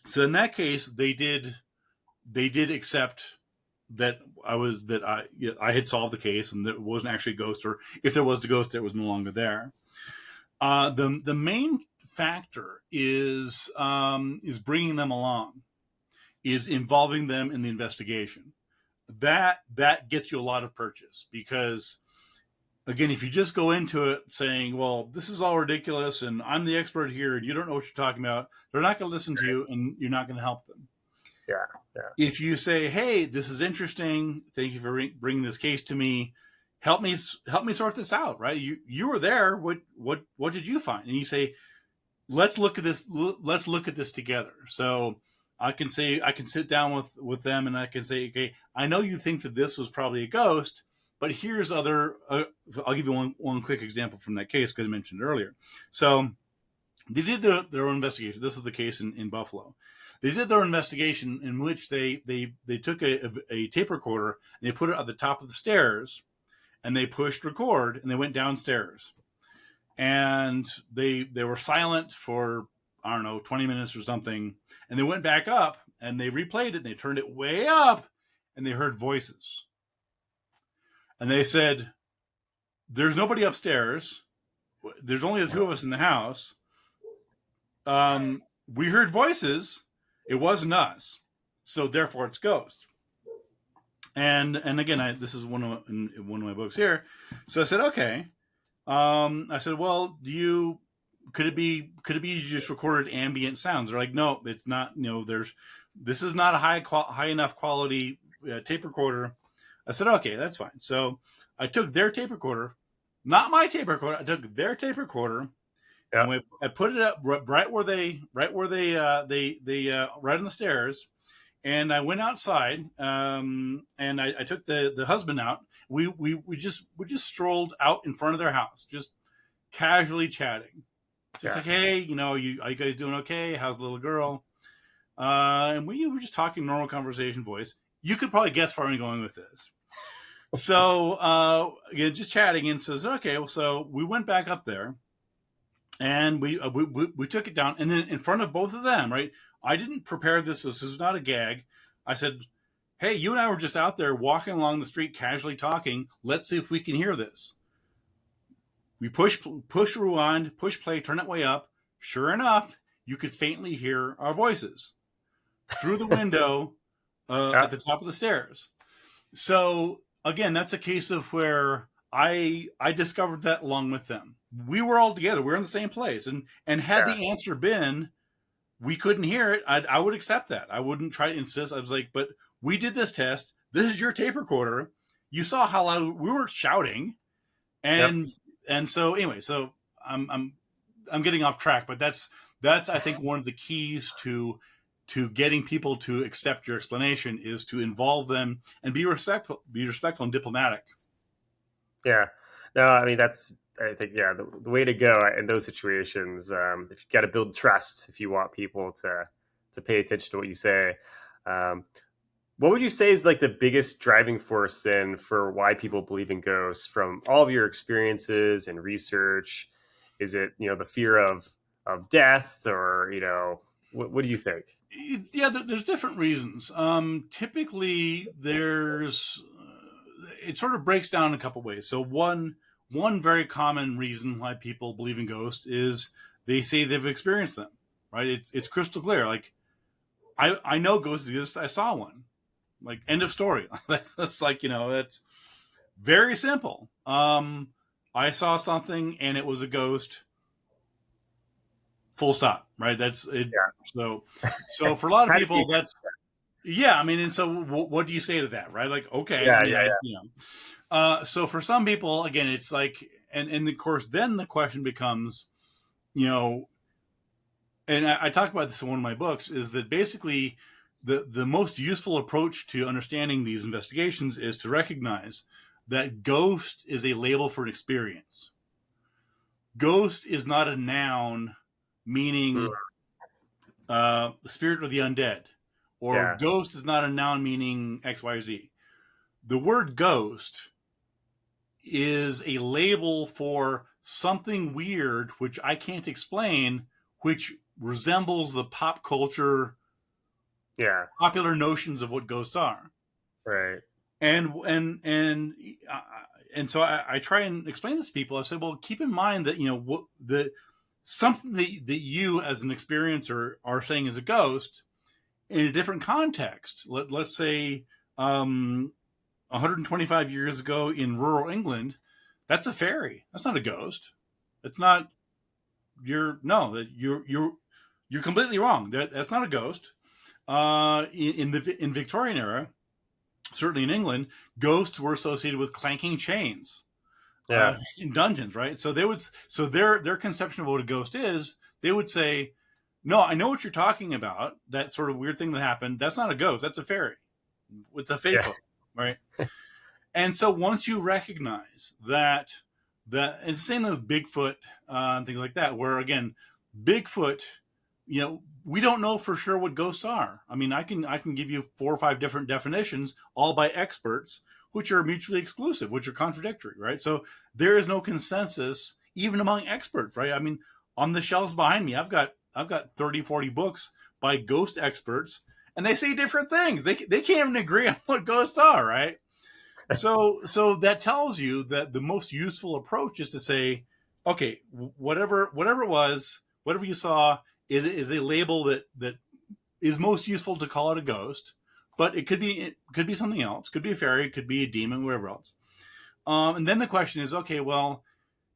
So in that case, they did accept that I had solved the case and that it wasn't actually a ghost, or if there was the ghost, it was no longer there. The main factor is bringing them along, is involving them in the investigation. That gets you a lot of purchase because again, if you just go into it saying, well, this is all ridiculous and I'm the expert here and you don't know what you're talking about, they're not going to listen to you and you're not going to help them. Yeah. If you say, hey, this is interesting, thank you for bringing this case to me, help me sort this out, right? You were there. What did you find? And you say, let's look at this together. So I can sit down with them and I can say, okay, I know you think that this was probably a ghost, but here's other. I'll give you one quick example from that case because I mentioned it earlier. So they did their own investigation. This is the case in Buffalo. They did their investigation in which they took a tape recorder and they put it at the top of the stairs, and they pushed record and they went downstairs, and they were silent for, I don't know, 20 minutes or something, and they went back up and they replayed it and they turned it way up and they heard voices. And they said, there's nobody upstairs. There's only the two of us in the house. We heard voices. It wasn't us. So therefore it's ghost. And again, this is one of my books here. So I said, okay. I said, well, could it be you just recorded ambient sounds? They're like, no, it's not. This is not a high enough quality tape recorder. I said, okay, that's fine. So I took their tape recorder, not my tape recorder. I took their tape recorder, and I put it up right on the stairs, and I went outside, and I took the husband out. We just strolled out in front of their house, just casually chatting, like, hey, are you guys doing okay? How's the little girl? And we were just talking normal conversation voice. You could probably guess where I'm going with this. So again, just chatting, and says, okay, well, so we went back up there, and we took it down, and then in front of both of them, right? I didn't prepare this. This is not a gag. I said, hey, you and I were just out there walking along the street, casually talking. Let's see if we can hear this. We push rewind, push play, turn it way up. Sure enough, you could faintly hear our voices through the window at the top of the stairs. So again, that's a case of where I discovered that along with them. We were all together. We were in the same place. And had the answer been, we couldn't hear it, I would accept that. I wouldn't try to insist. I was like, but we did this test. This is your tape recorder. You saw how loud we weren't shouting. And so anyway, so I'm getting off track, but that's I think one of the keys to getting people to accept your explanation is to involve them and be respectful and diplomatic. Yeah. No, I mean, I think, the way to go in those situations. If you got to build trust, if you want people to pay attention to what you say, what would you say is like the biggest driving force then for why people believe in ghosts from all of your experiences and research? Is it, the fear of death, or, what do you think? Yeah, there's different reasons. Typically there's, it sort of breaks down in a couple ways. So one very common reason why people believe in ghosts is they say they've experienced them, right? It's crystal clear. Like, I know ghosts exist. I saw one. Like, end of story. That's like, it's very simple. I saw something and it was a ghost. Full stop. Right. That's it. Yeah. So for a lot of people, that's, I mean, and so what do you say to that? Right. Like, okay. So for some people, again, it's like, and of course, then the question becomes, and I talk about this in one of my books, is that basically the most useful approach to understanding these investigations is to recognize that ghost is a label for an experience. Ghost is not a noun meaning the spirit of the undead, or ghost is not a noun meaning X, Y, or Z. The word ghost is a label for something weird, which I can't explain, which resembles the pop culture, popular notions of what ghosts are. Right. And so I try and explain this to people. I say, well, keep in mind that, something that you as an experiencer are saying is a ghost in a different context. Let's say 125 years ago in rural England, That's a fairy. That's not a ghost. It's not. You're completely wrong. That's not a ghost. In Victorian era, certainly in England, ghosts were associated with clanking chains in dungeons, right? So their conception of what a ghost is, they would say, no, I know what you're talking about. That sort of weird thing that happened. That's not a ghost. That's a fairy with a fae folk, right? And so once you recognize that it's the same with Bigfoot and things like that, where again, Bigfoot, we don't know for sure what ghosts are. I mean, I can give you 4 or 5 different definitions, all by experts, which are mutually exclusive, which are contradictory, right? So there is no consensus even among experts, right? I mean, on the shelves behind me, I've got 30, 40 books by ghost experts, and they say different things. They can't even agree on what ghosts are, right? So that tells you that the most useful approach is to say, okay, whatever it was, whatever you saw is a label that is most useful to call it a ghost, but it could be something else. Could be a fairy, it could be a demon, whatever else. And then the question is, okay, well,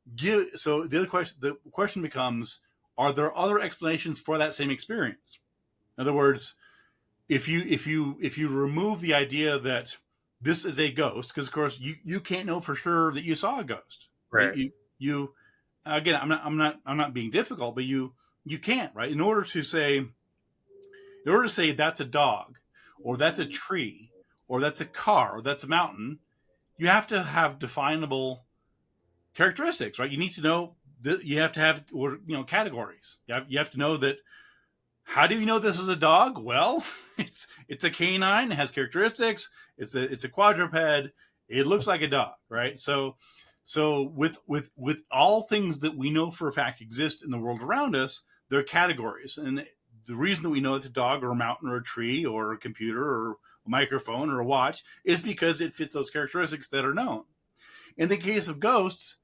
the question becomes, are there other explanations for that same experience? In other words, if you remove the idea that this is a ghost, because of course you can't know for sure that you saw a ghost, right? You again, I'm not being difficult, but you can't, right? In order to say that's a dog, or that's a tree, or that's a car, or that's a mountain, you have to have definable characteristics, right? You need to know that you have to have, categories. You have to know that. How do you know this is a dog? Well, it's a canine. It has characteristics. It's a quadruped. It looks like a dog, right? So with all things that we know for a fact exist in the world around us, there are categories. And the reason that we know it's a dog or a mountain or a tree or a computer or a microphone or a watch is because it fits those characteristics that are known. In the case of ghosts,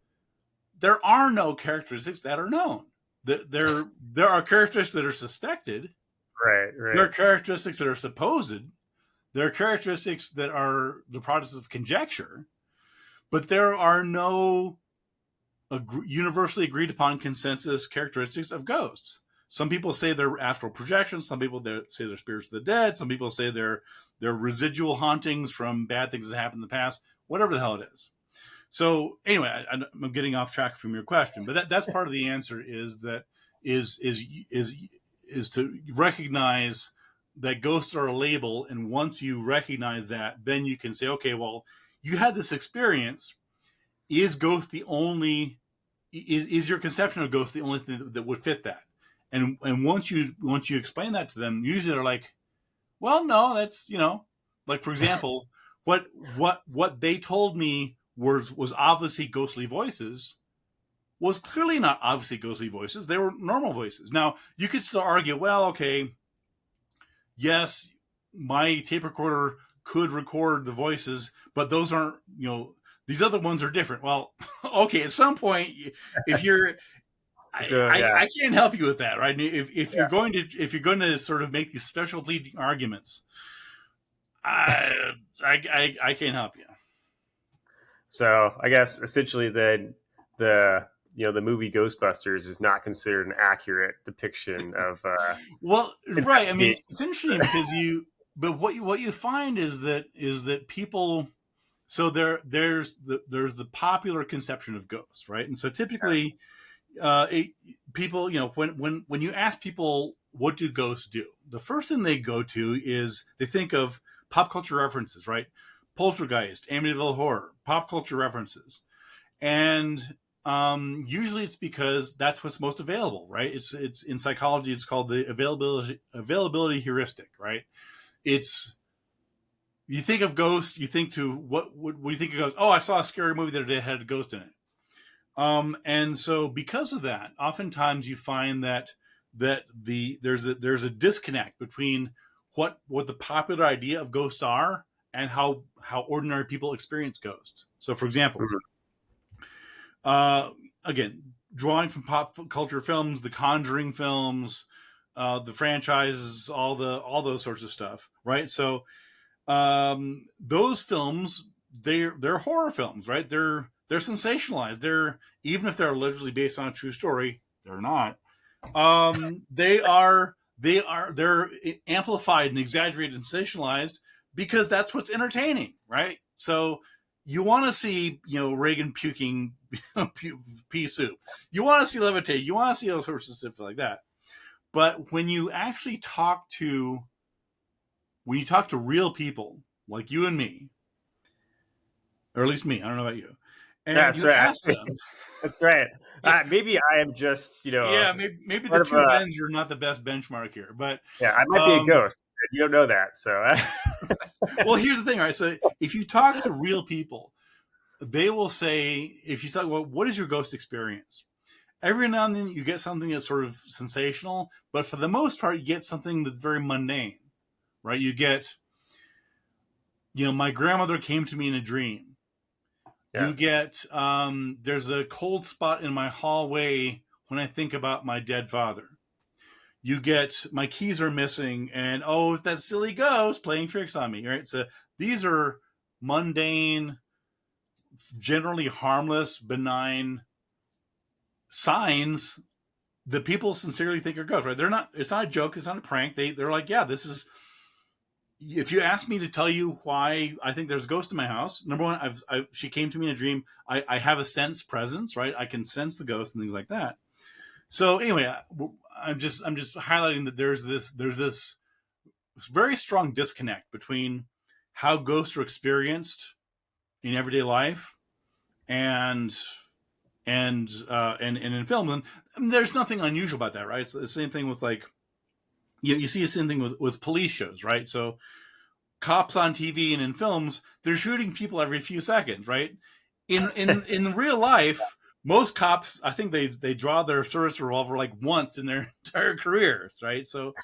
there are no characteristics that are known. There are characteristics that are suspected. Right. There are characteristics that are supposed. There are characteristics that are the products of conjecture. But there are no universally agreed upon consensus characteristics of ghosts. Some people say they're astral projections. Some people say they're spirits of the dead. Some people say they're residual hauntings from bad things that happened in the past. Whatever the hell it is. So anyway, I'm getting off track from your question, but that's part of the answer is to recognize that ghosts are a label, and once you recognize that, then you can say, okay, well, you had this experience. Is ghost the only? Is your conception of ghost the only thing that would fit that? And once you explain that to them, usually they're like, well, no, that's like for example, what they told me was obviously ghostly voices was clearly not obviously ghostly voices. They were normal voices. Now, you could still argue, well, okay, yes, my tape recorder could record the voices, but those aren't, these other ones are different. Well, okay, at some point, if you're, I can't help you with that, right? If you're going to sort of make these special pleading arguments, I can't help you. So I guess essentially the movie Ghostbusters is not considered an accurate depiction of. Well, right. I mean, it's interesting because but what you find is that people. So there's the popular conception of ghosts, right? And so typically, people, when you ask people what do ghosts do, the first thing they go to is they think of pop culture references, right? Poltergeist, Amityville Horror, pop culture references, and usually it's because that's what's most available, right? It's in psychology, it's called the availability heuristic, right? It's you think of ghosts, you think to what do you think of ghosts? Oh, I saw a scary movie that had a ghost in it, and so because of that, oftentimes you find that there's a disconnect between what the popular idea of ghosts are and how ordinary people experience ghosts. So, for example, again, drawing from pop culture films, the Conjuring films, the franchises, all those sorts of stuff, right? So, those films, they're horror films, right? They're they're sensationalized. They're, even if they're allegedly based on a true story, they're not. They're amplified and exaggerated and sensationalized because that's what's entertaining, right? So you want to see, Reagan puking pea soup. You want to see levitate. You want to see all sorts of stuff like that. But when you actually talk to real people like you and me, or at least me, I don't know about you, and That's you right. ask them, That's right. Maybe I am just, yeah, maybe the part of two Bens are not the best benchmark here, but yeah, I might be a ghost. You don't know that, so. well, here's the thing, right? So if you talk to real people, they will say, if you talk, well, what is your ghost experience? Every now and then you get something that's sort of sensational, but for the most part, you get something that's very mundane, right? You get, my grandmother came to me in a dream. Yeah. You get, there's a cold spot in my hallway when I think about my dead father. You get, my keys are missing, and oh, it's that silly ghost playing tricks on me, right? So these are mundane, generally harmless, benign signs that people sincerely think are ghosts, right? They're not, it's not a joke, it's not a prank. They're like, yeah, this is, if you ask me to tell you why I think there's a ghost in my house, number one, she came to me in a dream. I have a sense presence, right? I can sense the ghost and things like that. So anyway, I'm just highlighting that there's this very strong disconnect between how ghosts are experienced in everyday life and in films. And there's nothing unusual about that, right? It's the same thing with, like, you see the same thing with police shows, right? So cops on TV and in films, they're shooting people every few seconds, right? In real life, most cops, I think they draw their service revolver like once in their entire careers, right? So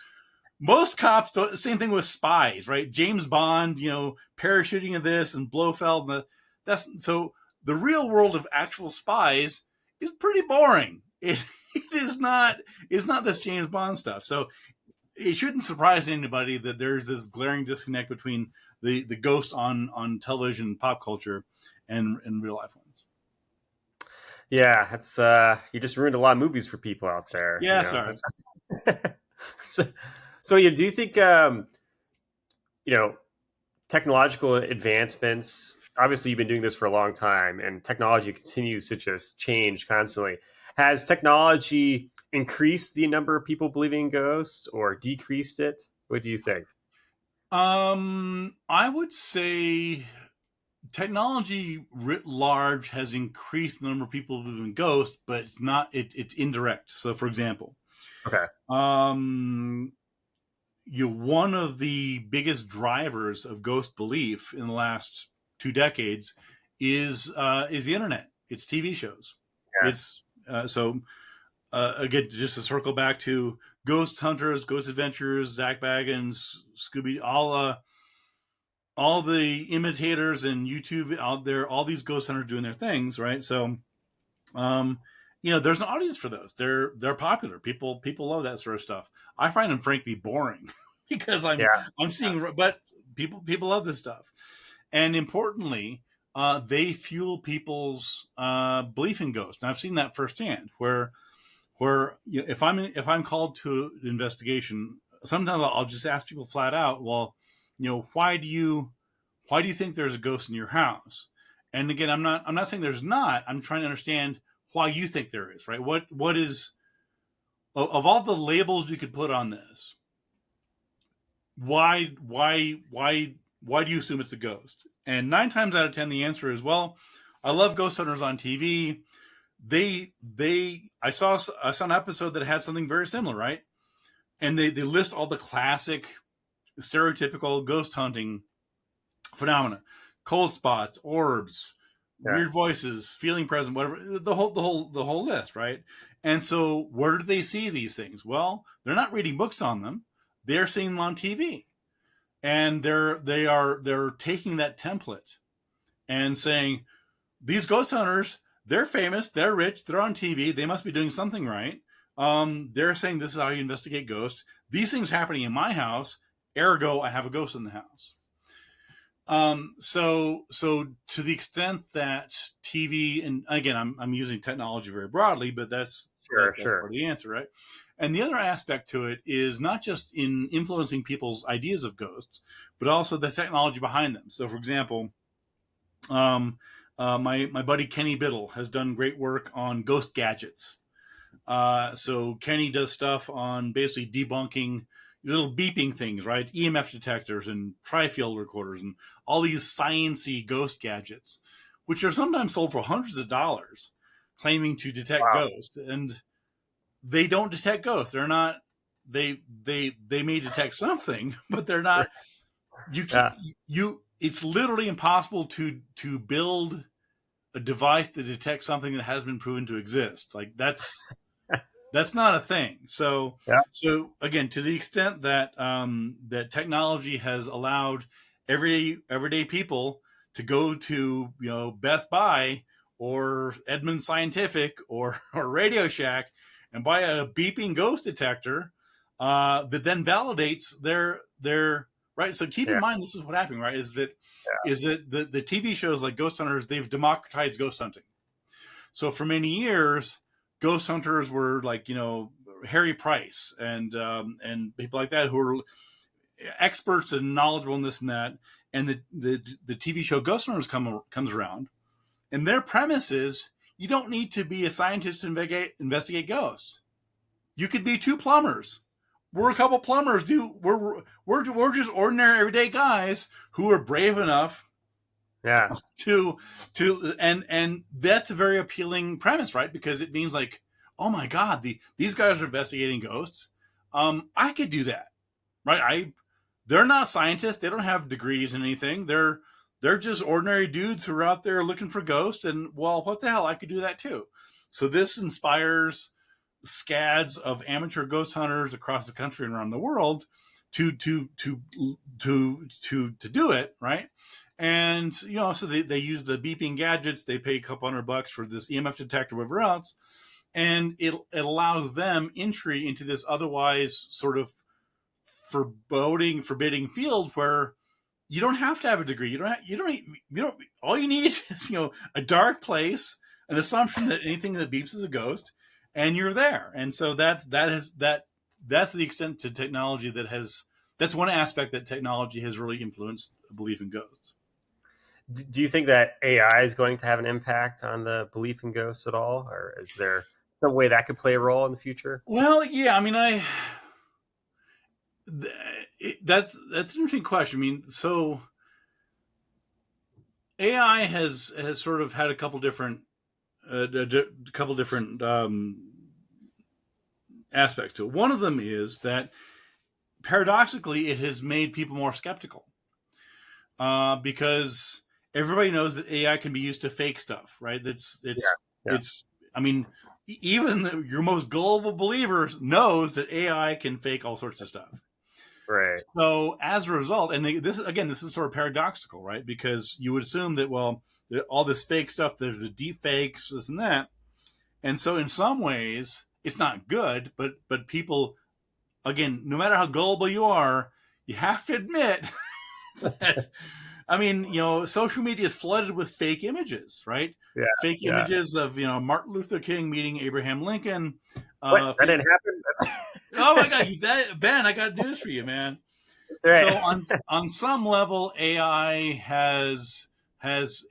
most cops don't. Same thing with spies, right? James Bond, parachuting of this and Blofeld. That's so the real world of actual spies is pretty boring. It is not. It's not this James Bond stuff. So it shouldn't surprise anybody that there's this glaring disconnect between the ghost on television and pop culture and real life ones. Yeah, it's you just ruined a lot of movies for people out there. Yeah, sorry. So do you think technological advancements? Obviously, you've been doing this for a long time, and technology continues to just change constantly. Has technology increased the number of people believing in ghosts or decreased it? What do you think? I would say technology writ large has increased the number of people who believe in ghosts, but it's not. It's indirect. So, for example, okay, one of the biggest drivers of ghost belief in the last 2 decades is the internet. It's TV shows. Yeah. It's again, just to circle back to Ghost Hunters, Ghost Adventures, Zach Baggins, Scooby, all the imitators and YouTube out there, all these ghost hunters doing their things, right? So, there's an audience for those. They're popular. People love that sort of stuff. I find them frankly boring because I'm seeing, but people love this stuff, and importantly, they fuel people's belief in ghosts. And I've seen that firsthand, where if I'm called to an investigation, sometimes I'll just ask people flat out, well, why do you think there's a ghost in your house? And again, I'm not saying there's not. I'm trying to understand why you think there is, right? What is, of all the labels you could put on this, why do you assume it's a ghost? And 9 times out of 10, the answer is, well, I love ghost hunters on TV. I saw an episode that had something very similar, right? And they list all the classic stereotypical ghost hunting phenomena: cold spots, orbs, weird voices, feeling present, whatever, the whole list, right? And so where do they see these things? Well, they're not reading books on them. They're seeing them on TV. And they're taking that template and saying, these ghost hunters, they're famous, they're rich, they're on TV, they must be doing something right. They're saying this is how you investigate ghosts. These things happening in my house, ergo, I have a ghost in the house. So to the extent that TV, and again, I'm using technology very broadly, but that's Sure, part sure. of the answer, right? And the other aspect to it is not just in influencing people's ideas of ghosts, but also the technology behind them. So, for example, my buddy Kenny Biddle has done great work on ghost gadgets. So Kenny does stuff on basically debunking little beeping things, right? EMF detectors and tri-field recorders and all these sciency ghost gadgets, which are sometimes sold for hundreds of dollars, claiming to detect Wow. ghosts, and they don't detect ghosts. They're not. They may detect something, but they're not. You can, Yeah. you. It's literally impossible to build a device that detects something that has been proven to exist. Like that's not a thing. So, Yeah. so again, to the extent that that technology has allowed everyday people to go to Best Buy or Edmund Scientific or Radio Shack and buy a beeping ghost detector that then validates their right. So keep in Yeah. mind this is what happened, right? Is that the TV shows like Ghost Hunters, they've democratized ghost hunting. So for many years, ghost hunters were like Harry Price and people like that who were experts and knowledgeable in this and that. And the TV show Ghost Hunters comes around, and their premise is you don't need to be a scientist to investigate ghosts. You could be two plumbers. We're a couple plumbers. We're just ordinary everyday guys who are brave enough Yeah. to and that's a very appealing premise, right? Because it means like, oh my god, these guys are investigating ghosts. I could do that, right? They're not scientists. They don't have degrees in anything. They're just ordinary dudes who are out there looking for ghosts. And well, what the hell? I could do that too. So this inspires scads of amateur ghost hunters across the country and around the world to do it, right? And so they use the beeping gadgets. They pay a couple $100 for this EMF detector, whatever else, and it allows them entry into this otherwise sort of forbidding field where you don't have to have a degree. You don't. All you need is a dark place, an assumption that anything that beeps is a ghost, and you're there. And so that's the extent to technology that's one aspect that technology has really influenced belief in ghosts. Do you think that AI is going to have an impact on the belief in ghosts at all, or is there some way that could play a role in the future? Well, yeah, I mean, that's an interesting question. I mean, so AI has sort of had a couple different aspects to it. One of them is that paradoxically, it has made people more skeptical because everybody knows that AI can be used to fake stuff, right? Yeah. I mean, even your most gullible believers knows that AI can fake all sorts of stuff. Right. So as a result, and this is sort of paradoxical, right? Because you would assume that, well, all this fake stuff, there's the deep fakes, this and that. And so in some ways, it's not good, but people, again, no matter how gullible you are, you have to admit that, I mean, social media is flooded with fake images, right? Yeah. Fake Yeah. images of, Martin Luther King meeting Abraham Lincoln. What? That didn't happen? Oh my God, Ben, I got news for you, man. Right. So on some level, AI has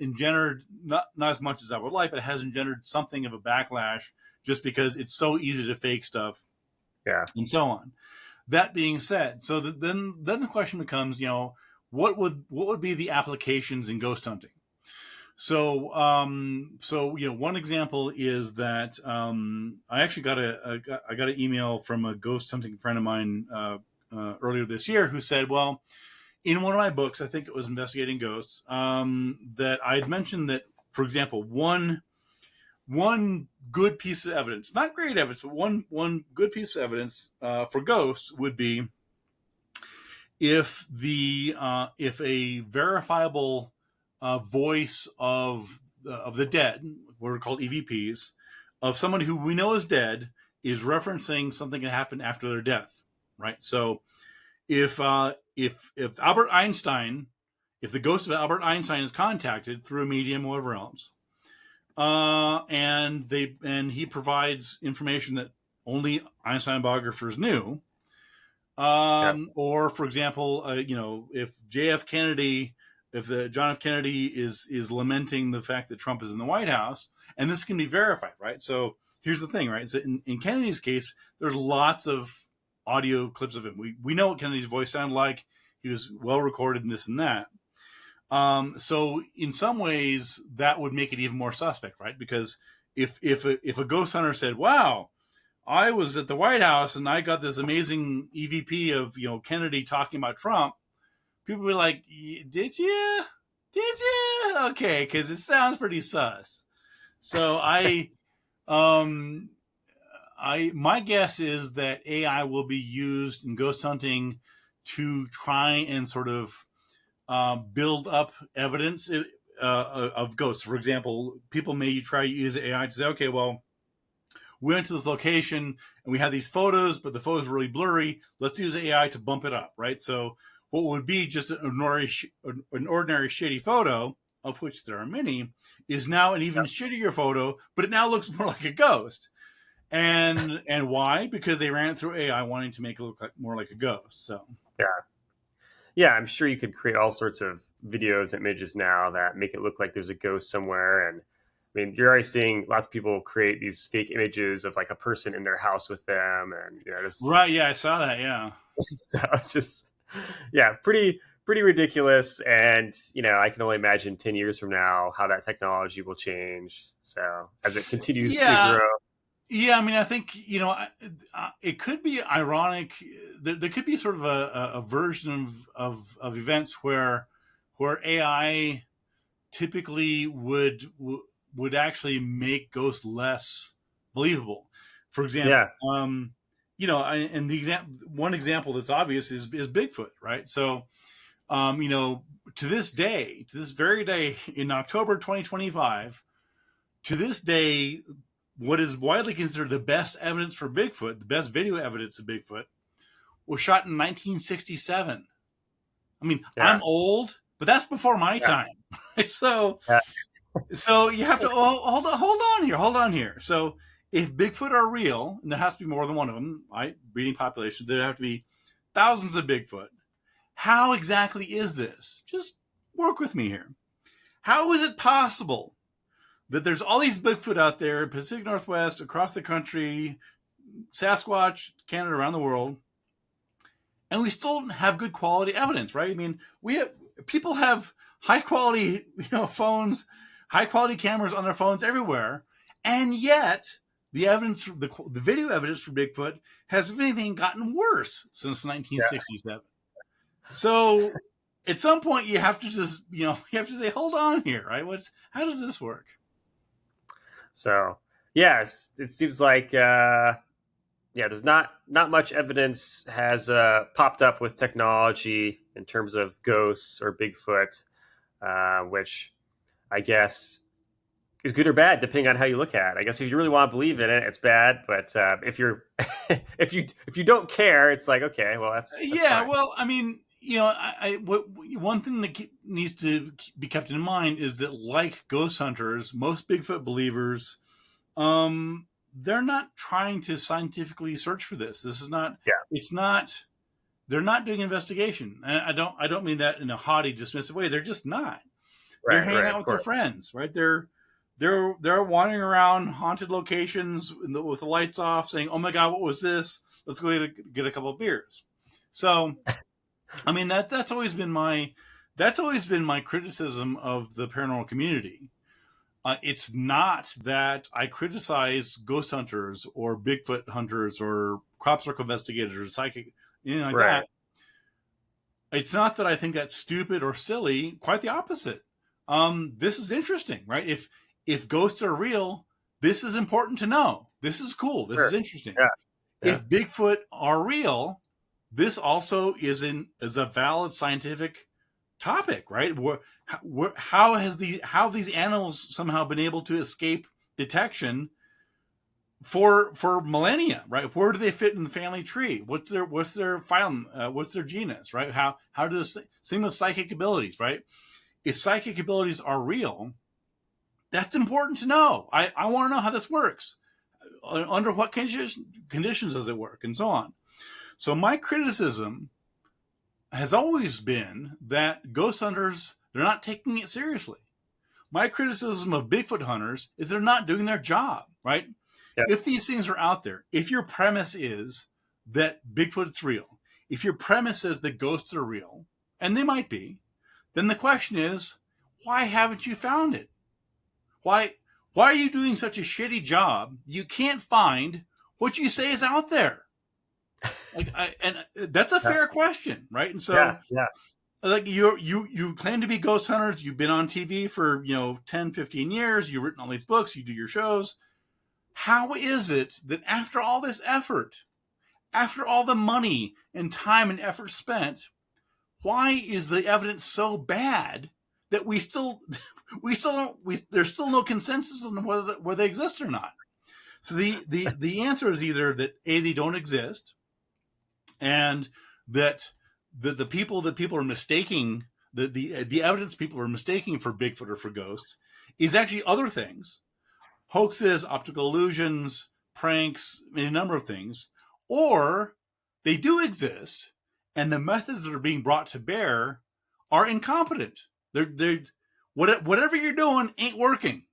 engendered not as much as I would like, but it has engendered something of a backlash just because it's so easy to fake stuff, Yeah. and so on. That being said, so then the question becomes, what would be the applications in ghost hunting? So one example is that I actually got an email from a ghost hunting friend of mine earlier this year who said, well, in one of my books, I think it was Investigating Ghosts, that I had mentioned that, for example, one good piece of evidence, not great evidence, but one good piece of evidence for ghosts would be if a verifiable voice of the dead, what are called EVPs, of someone who we know is dead, is referencing something that happened after their death, right? So if Albert Einstein if the ghost of Albert Einstein is contacted through a medium or whatever else, and he provides information that only Einstein biographers knew, Yeah. or for example, if John F. Kennedy is lamenting the fact that Trump is in the White House, and this can be verified, right? So here's the thing, right? So in Kennedy's case, there's lots of audio clips of him. We know what Kennedy's voice sounded like. He was well recorded and this and that. So in some ways, that would make it even more suspect, right? Because if a ghost hunter said, "Wow, I was at the White House and I got this amazing EVP of Kennedy talking about Trump," people would be like, "Did you? Did you? Okay, because it sounds pretty sus." So my guess is that AI will be used in ghost hunting to try and sort of build up evidence of ghosts. For example, people may try to use AI to say, okay, well, we went to this location and we had these photos, but the photos were really blurry. Let's use AI to bump it up, right? So what would be just an ordinary shitty photo, of which there are many, is now an even shittier photo, but it now looks more like a ghost. And why? Because they ran it through AI wanting to make it look more like a ghost. So Yeah, I'm sure you could create all sorts of videos and images now that make it look like there's a ghost somewhere. And I mean, you're already seeing lots of people create these fake images of like a person in their house with them, and right, yeah, I saw that, yeah. So it's just, yeah, pretty ridiculous. And I can only imagine 10 years from now how that technology will change. So as it continues to grow. Yeah, I mean, I think it could be ironic. There could be sort of a version of events where AI typically would actually make ghosts less believable. For example, and one example that's obvious is Bigfoot, right? So, to this very day in October 2025, to this day, what is widely considered the best evidence for Bigfoot, the best video evidence of Bigfoot, was shot in 1967. I mean, I'm old, but that's before my time. So you have to hold on here. So if Bigfoot are real, and there has to be more than one of them, right? Breeding population, there have to be thousands of Bigfoot. How exactly is this? Just work with me here. How is it possible that there's all these Bigfoot out there, Pacific Northwest, across the country, Sasquatch, Canada, around the world, and we still don't have good quality evidence, right? I mean, people have high quality, phones, high quality cameras on their phones everywhere, and yet the evidence, the video evidence for Bigfoot has, if anything, gotten worse since 1967. So at some point, you have to just, say, hold on here, right? How does this work? So, yes, it seems like, there's not much evidence has popped up with technology in terms of ghosts or Bigfoot, which I guess is good or bad depending on how you look at it. I guess if you really want to believe in it, it's bad. But if you're if you don't care, it's like, okay, well, that's fine. Well, I mean, one thing that needs to be kept in mind is that, like ghost hunters, most Bigfoot believers, they're not trying to scientifically search for this. This is not. Yeah. It's not. They're not doing investigation, and I don't mean that in a haughty, dismissive way. They're just not. Right, they're hanging out with their friends, right? They're wandering around haunted locations with the lights off, saying, "Oh my God, what was this? Let's go get a couple of beers." So, I mean, that's always been my criticism of the paranormal community. It's not that I criticize ghost hunters or Bigfoot hunters or crop circle investigators or psychic, anything like that. It's not that I think that's stupid or silly. Quite the opposite. This is interesting, right? If ghosts are real, this is important to know. This is cool. This is interesting. Yeah. If Bigfoot are real, this also is a valid scientific topic, right? How have these animals somehow been able to escape detection for millennia, right? Where do they fit in the family tree? What's their phylum? What's their genus, right? How do this same with psychic abilities, right? If psychic abilities are real, that's important to know. I want to know how this works. Under what conditions does it work, and so on. So my criticism has always been that ghost hunters, they're not taking it seriously. My criticism of Bigfoot hunters is they're not doing their job, right? Yeah. If these things are out there, if your premise is that Bigfoot's real, if your premise is that ghosts are real, and they might be, then the question is, why haven't you found it? Why are you doing such a shitty job? You can't find what you say is out there. And that's a fair question, right? And so, like you claim to be ghost hunters. You've been on TV for 10, 15 years. You've written all these books. You do your shows. How is it that after all this effort, after all the money and time and effort spent, why is the evidence so bad that we still don't, there's still no consensus on whether they exist or not? So the answer is either that they don't exist, and that the people are mistaking, the evidence people are mistaking for Bigfoot or for ghosts is actually other things. Hoaxes, optical illusions, pranks, a number of things. Or they do exist, and the methods that are being brought to bear are incompetent. Whatever you're doing ain't working,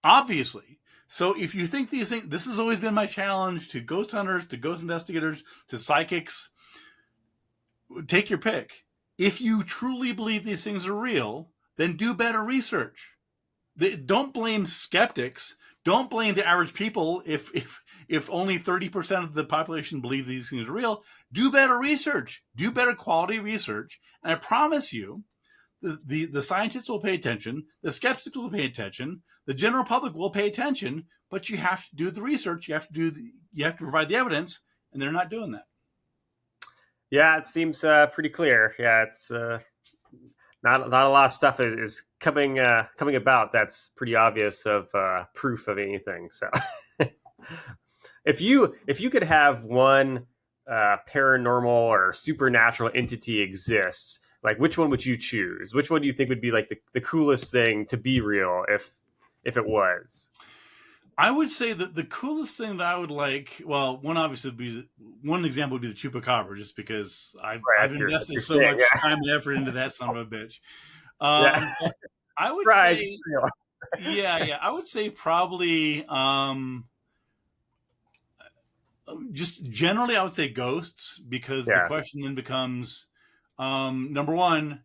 obviously. So if you think these things, this has always been my challenge to ghost hunters, to ghost investigators, to psychics. Take your pick. If you truly believe these things are real, then do better research. Don't blame skeptics. Don't blame the average people if only 30% of the population believe these things are real. Do better research. Do better quality research. And I promise you, the scientists will pay attention. The skeptics will pay attention. The general public will pay attention. But you have to do the research. You have to provide the evidence, and they're not doing that. Yeah, it seems pretty clear. Yeah, it's not a lot of stuff is coming about that's pretty obvious of proof of anything. So, if you could have one paranormal or supernatural entity exist, like which one would you choose? Which one do you think would be like the coolest thing to be real if it was? I would say that the coolest thing that I would like, well, one example would be the chupacabra, just because I've invested so much time and effort into that son of a bitch. I would say, I would say probably, just generally, I would say ghosts, because the question then becomes, number one,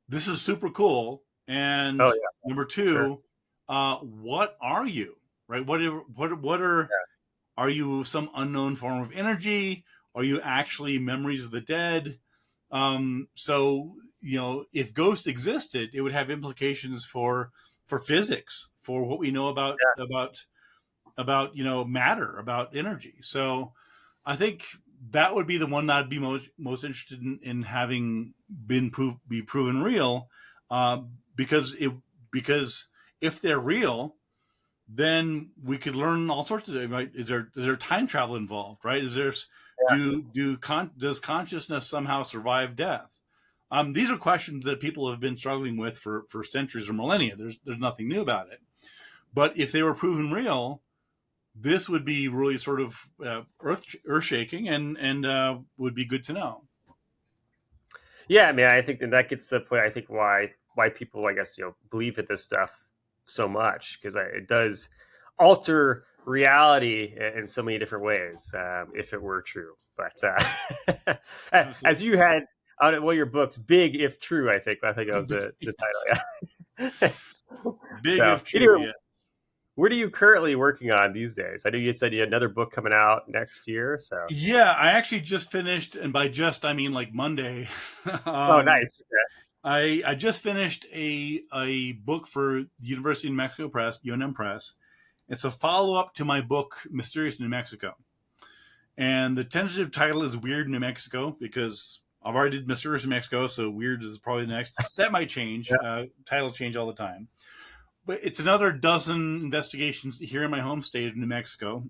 this is super cool, and number two, what are you? Right? Are you some unknown form of energy? Are you actually memories of the dead? So, if ghosts existed, it would have implications for physics, for what we know about matter, about energy. So I think that would be the one that I'd be most interested in having be proven real, because if they're real, then we could learn all sorts of things, right? Is there time travel involved, right? Does consciousness somehow survive death? These are questions that people have been struggling with for centuries or millennia. There's nothing new about it. But if they were proven real, this would be really sort of earth-shaking and would be good to know. Yeah, I mean, I think that gets to the point. I think why people, I guess, believe in this stuff so much, because it does alter reality in so many different ways, if it were true. But as you had on one of your books, "Big If True," I think that was the title. Yeah. Big If True. Yeah. What are you currently working on these days? I know you said you had another book coming out next year. So I actually just finished, and by just I mean like Monday. Oh, nice. Yeah. I just finished a book for University of New Mexico Press, UNM Press. It's a follow-up to my book, Mysterious New Mexico. And the tentative title is Weird New Mexico, because I've already did Mysterious New Mexico, so weird is probably the next. That might change. Titles change all the time. but it's another dozen investigations here in my home state of New Mexico.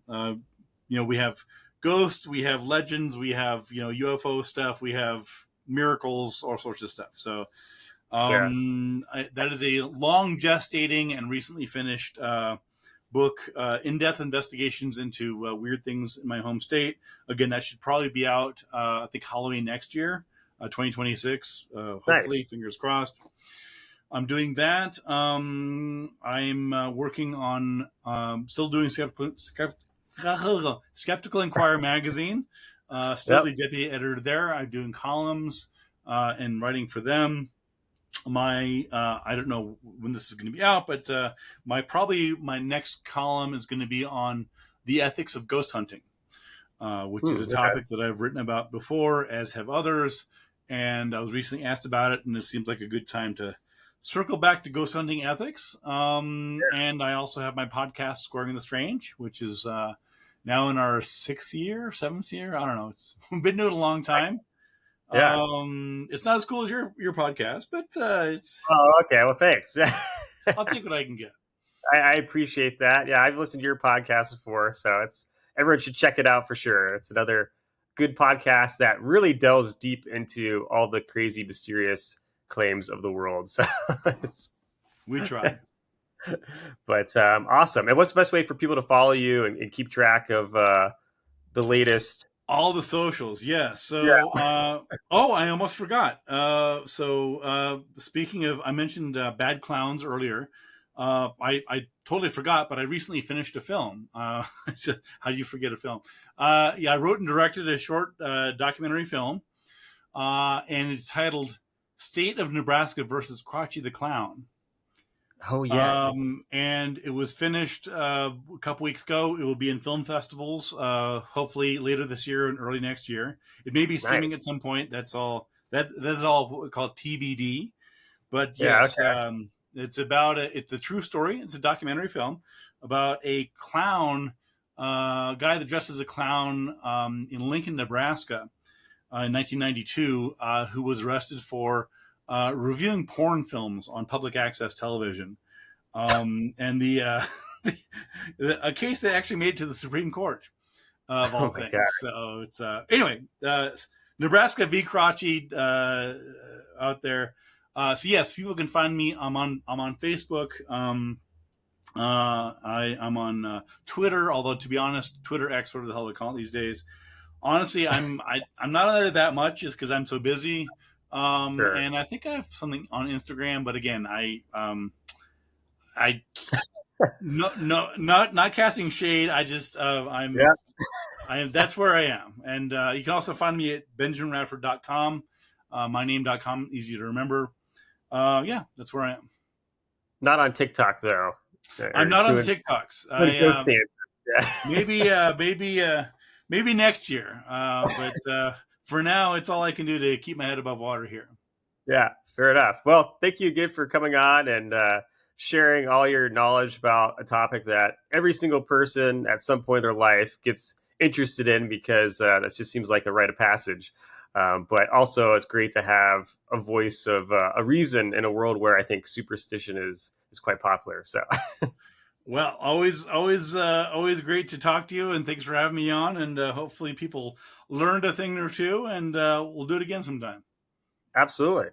We have ghosts, we have legends, we have UFO stuff, we have miracles, all sorts of stuff. So that is a long gestating and recently finished book, in-depth investigations into weird things in my home state. Again, that should probably be out, I think, Halloween next year, 2026. Hopefully, Nice. fingers crossed. I'm doing that. I'm working on still doing Skeptical Inquirer magazine. Still the deputy editor there. I'm doing columns and writing for them. I don't know when this is going to be out, but my next column is going to be on the ethics of ghost hunting, which is a topic that I've written about before, as have others. And I was recently asked about it, and it seems like a good time to circle back to ghost hunting ethics. And I also have my podcast, Squaring the Strange, which is now in our 7th year. I don't know. We've been doing it a long time. Nice. Yeah. It's not as cool as your podcast, but it's. Oh, okay. Well, thanks. I'll take what I can get. I appreciate that. Yeah, I've listened to your podcast before, so everyone should check it out for sure. It's another good podcast that really delves deep into all the crazy, mysterious claims of the world. So we try. But awesome. And what's the best way for people to follow you and keep track of the latest? All the socials, yes. So, I almost forgot. Speaking of, I mentioned Bad Clowns earlier. I totally forgot, but I recently finished a film. So how do you forget a film? I wrote and directed a short documentary film, and it's titled "State of Nebraska versus Crotchy the Clown." Oh, yeah. And it was finished a couple weeks ago. It will be in film festivals, hopefully later this year and early next year. It may be streaming at some point. That's all. That's all what we call TBD. But yes, it's a true story. It's a documentary film about a clown, guy that dressed as a clown in Lincoln, Nebraska, in 1992, who was arrested for reviewing porn films on public access television, and a case that actually made it to the Supreme Court of all things. God. So it's anyway, Nebraska v. Crotchy out there. So yes, people can find me. I'm on Facebook. I'm on Twitter. Although to be honest, Twitter X, whatever the hell they call it these days. Honestly, I'm not on there that much just because I'm so busy. Sure. And I think I have something on Instagram, but again, not casting shade. I just, that's where I am. And, you can also find me at benjaminradford.com, myname.com, easy to remember. That's where I am. Not on TikTok though. I'm not on the TikToks. Maybe next year. But, for now, it's all I can do to keep my head above water here. Yeah, fair enough. Well, thank you again for coming on and sharing all your knowledge about a topic that every single person at some point in their life gets interested in, because that just seems like a rite of passage. But also, it's great to have a voice of a reason in a world where I think superstition is quite popular. So. Well, always great to talk to you, and thanks for having me on. And hopefully people learned a thing or two, and we'll do it again sometime. Absolutely.